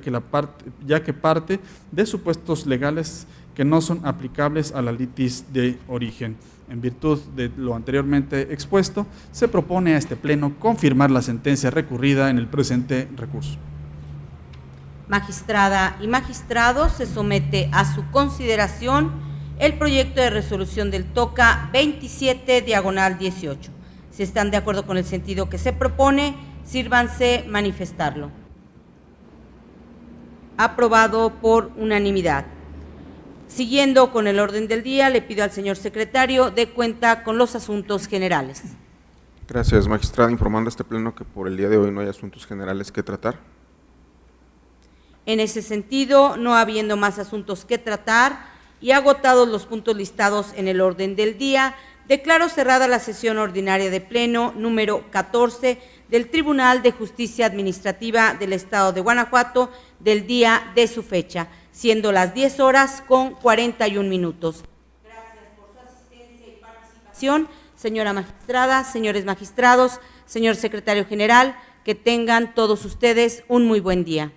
que parte de supuestos legales que no son aplicables a la litis de origen. En virtud de lo anteriormente expuesto, se propone a este pleno confirmar la sentencia recurrida en el presente recurso. Magistrada y magistrados, se somete a su consideración el proyecto de resolución del TOCA 27/18. Si están de acuerdo con el sentido que se propone, sírvanse manifestarlo. Aprobado por unanimidad. Siguiendo con el orden del día, le pido al señor secretario dé cuenta con los asuntos generales. Gracias, magistrada. Informando a este pleno que por el día de hoy no hay asuntos generales que tratar. En ese sentido, no habiendo más asuntos que tratar y agotados los puntos listados en el orden del día, declaro cerrada la sesión ordinaria de pleno número 14 del Tribunal de Justicia Administrativa del Estado de Guanajuato del día de su fecha, siendo las 10:41. Gracias por su asistencia y participación, señora magistrada, señores magistrados, señor secretario general, que tengan todos ustedes un muy buen día.